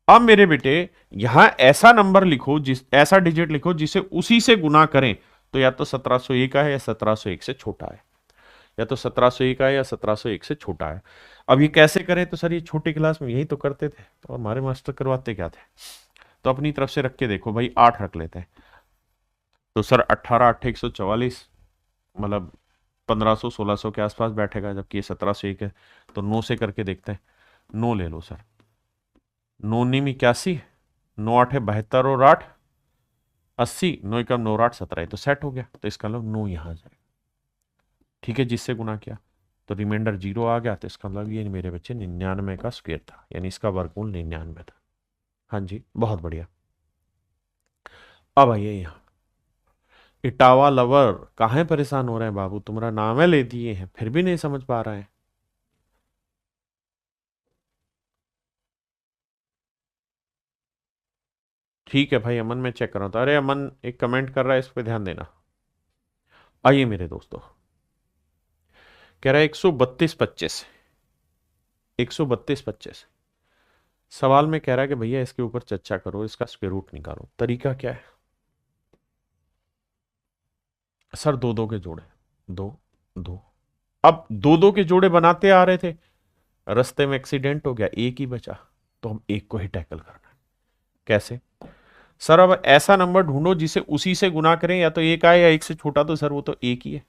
अब मेरे बेटे यहां ऐसा नंबर लिखो, जिस ऐसा डिजिट लिखो जिसे उसी से गुना करें, तो या तो 1701 है या 1701 से छोटा है, या तो 1701 है या 1701 से छोटा है। अब ये कैसे करें? तो सर ये छोटी क्लास में यही तो करते थे, तो हमारे मास्टर करवाते क्या थे? तो अपनी तरफ से रख के देखो भाई, 8 रख लेते हैं। तो सर 18 8 144, मतलब 1500 1600 के आसपास बैठेगा, जबकि ये 1701 है। तो 9 से करके देखते हैं। 9 ले लो सर, 9 9 81, 9 8 है 72 और 8 80, 9 एकम 9 8 17, तो सेट हो गया। तो इसका मतलब 9 यहां जाएगा, ठीक है, जिससे गुना किया तो रिमाइंडर 0 आ गया। तो इसका मतलब ये मेरे बच्चे 99 का स्क्वायर था, यानी इसका वर्गमूल 99 था। हाँ जी, बहुत बढ़िया। अब आइए यहाँ, इटावा लवर काहे परेशान हो रहे हैं बाबू? तुम्हारा नाम है ले दिए हैं, फिर भी नहीं समझ पा रहे हैं। ठीक है भाई, अमन मैं चेक कर रहा था। अरे अमन एक कमेंट कर रहा है, इस पे ध्यान देना। आइए मेरे दोस्तों, कह रहा है 132 25, 132 25 सवाल में कह रहा है कि भैया इसके ऊपर चर्चा करो, इसका स्क्वायर रूट निकालो। तरीका क्या है? सर 2 2 के जोड़े, 2 2। अब 2 2 के जोड़े बनाते आ रहे थे, रास्ते में एक्सीडेंट हो गया, एक ही बचा, तो हम एक को ही टैकल करना है। कैसे? सर अब ऐसा नंबर ढूंढो जिसे उसी से गुना करें, या तो एक आए या एक से छोटा, तो सर वो तो एक ही है।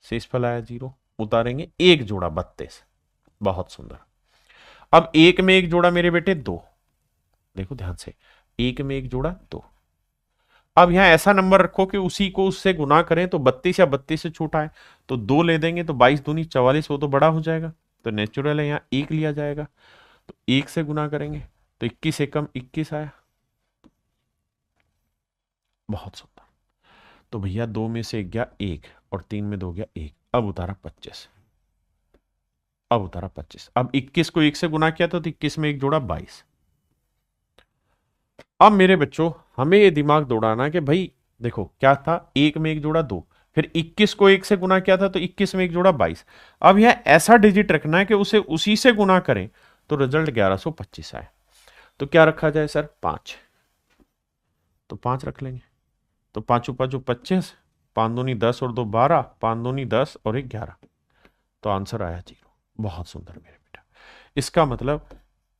शेषफल आया 0, उतारेंगे एक जोड़ा 32। बहुत सुंदर। अब एक में एक जोड़ा मेरे बेटे 2, देखो ध्यान से, एक में एक जोड़ा 2। अब यहां ऐसा नंबर रखो कि उसी को उससे गुना करें, तो 32 या 32 से छोटा है, तो 2 ले देंगे, तो 22 दूनी 44, वो तो बड़ा हो जाएगा, तो नेचुरल है यहां एक लिया जाएगा। तो एक से गुना करेंगे, तो 21 एकम 21 आया। बहुत सुंदर। तो भैया 2 में से 1 गया 1, और 3 में 2 गया 1, अब उतारा 25। अब उतारा 25। अब 21 को 1 से गुना किया तो 21 में 1 जोड़ा 22। अब मेरे बच्चों हमें ये दिमाग दौड़ाना कि भाई देखो क्या था, 1 में 1 जोड़ा 2, फिर 21 को 1 से गुना किया था तो 21 में 1 जोड़ा 22। अब यह ऐसा डिजिट रखना है कि उसे उसी से गुना करें, तो रिजल्ट 1125 आए। तो क्या रखा जाए सर? 5। तो 5 रख लेंगे। तो पांचों पांचों 25, 5 दूनी 10 और 2 12, 5 दूनी 10 और 1 11, तो आंसर आया 0। बहुत सुंदर मेरे बेटा। इसका मतलब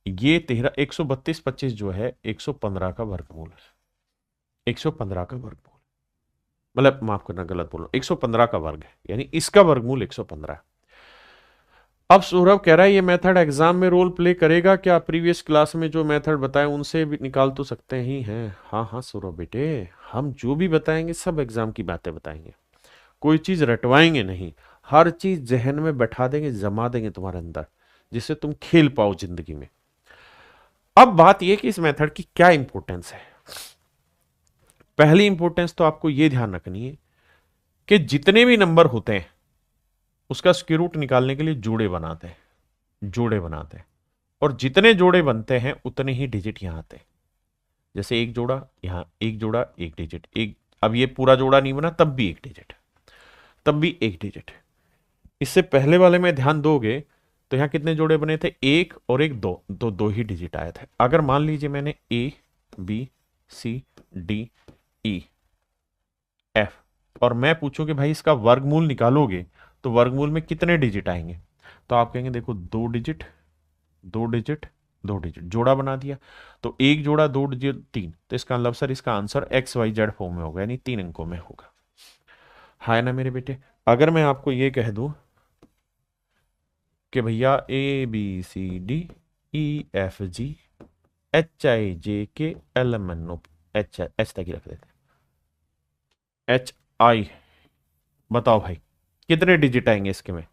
ये 132 25 जो है 115 का वर्गमूल है। 115 का वर्गमूल, मतलब माफ करना गलत बोल रहा हूं, 115 का वर्ग है, यानी इसका वर्गमूल 115 है। अब सौरभ कह रहा है ये मेथड एग्जाम में रोल प्ले करेगा क्या? प्रीवियस क्लास में जो मेथड बताए उनसे भी निकाल तो सकते ही हैं। हाँ हाँ सौरभ बेटे, हम जो भी बताएंगे सब एग्जाम की बातें बताएंगे, कोई चीज रटवाएंगे नहीं, हर चीज जहन में बैठा देंगे, जमा देंगे तुम्हारे अंदर, जिससे तुम खेल पाओ जिंदगी में। अब बात यह कि इस मेथड की क्या इंपॉर्टेंस है। पहली इंपॉर्टेंस तो आपको यह ध्यान रखनी है कि जितने भी नंबर होते हैं उसका स्क्वायर रूट निकालने के लिए जोड़े बनाते हैं, जोड़े बनाते हैं, और जितने जोड़े बनते हैं उतने ही डिजिट यहां आते हैं। जैसे एक जोड़ा यहां, एक जोड़ा, एक डिजिट, एक, अब ये पूरा जोड़ा नहीं बना तब भी एक डिजिट, तब भी एक डिजिट। इससे पहले वाले में ध्यान दोगे तो यहां कितने जोड़े बने थे, एक और एक, दो, दो ही डिजिट आए थे। अगर मान लीजिए मैंने A B C D E F और मैं पूछूं कि भाई इसका वर्गमूल निकालोगे तो वर्गमूल में कितने डिजिट आएंगे, तो आप कहेंगे देखो दो डिजिट, दो डिजिट, दो डिजिट, जोड़ा बना दिया। तो एक जोड़ा, दो डिजिट, तीन, तो इसका मतलब सर इसका answer X Y Z form में होगा, यानी 3 अंकों में होगा। है ना मेरे बेटे। अगर मैं आपको ये कह दूं कि भैया A B C D E F G H I J K L M N O, H H तक ही रख देते हैं, एच आई, बताओ भाई कितने डिजिट आएंगे इसके में।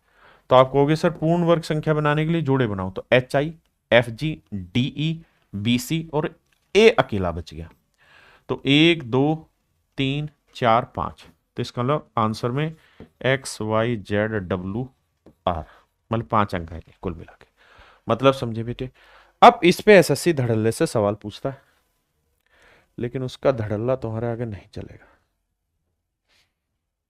तो आप कहोगे सर पूर्ण वर्ग संख्या बनाने के लिए जोड़े बनाओ, तो H I F G D E B C और ए अकेला बच गया। तो एक, दो, तीन, चार, पांच, तो इसका मतलब आंसर में X Y Z W R, मतलब 5 अंक है कुल मिला के। मतलब समझे बेटे। अब इस पे एसएससी धड़ल्ले से सवाल पूछता है, लेकिन उसका धड़ल्ला तुम्हारे आगे नहीं चलेगा।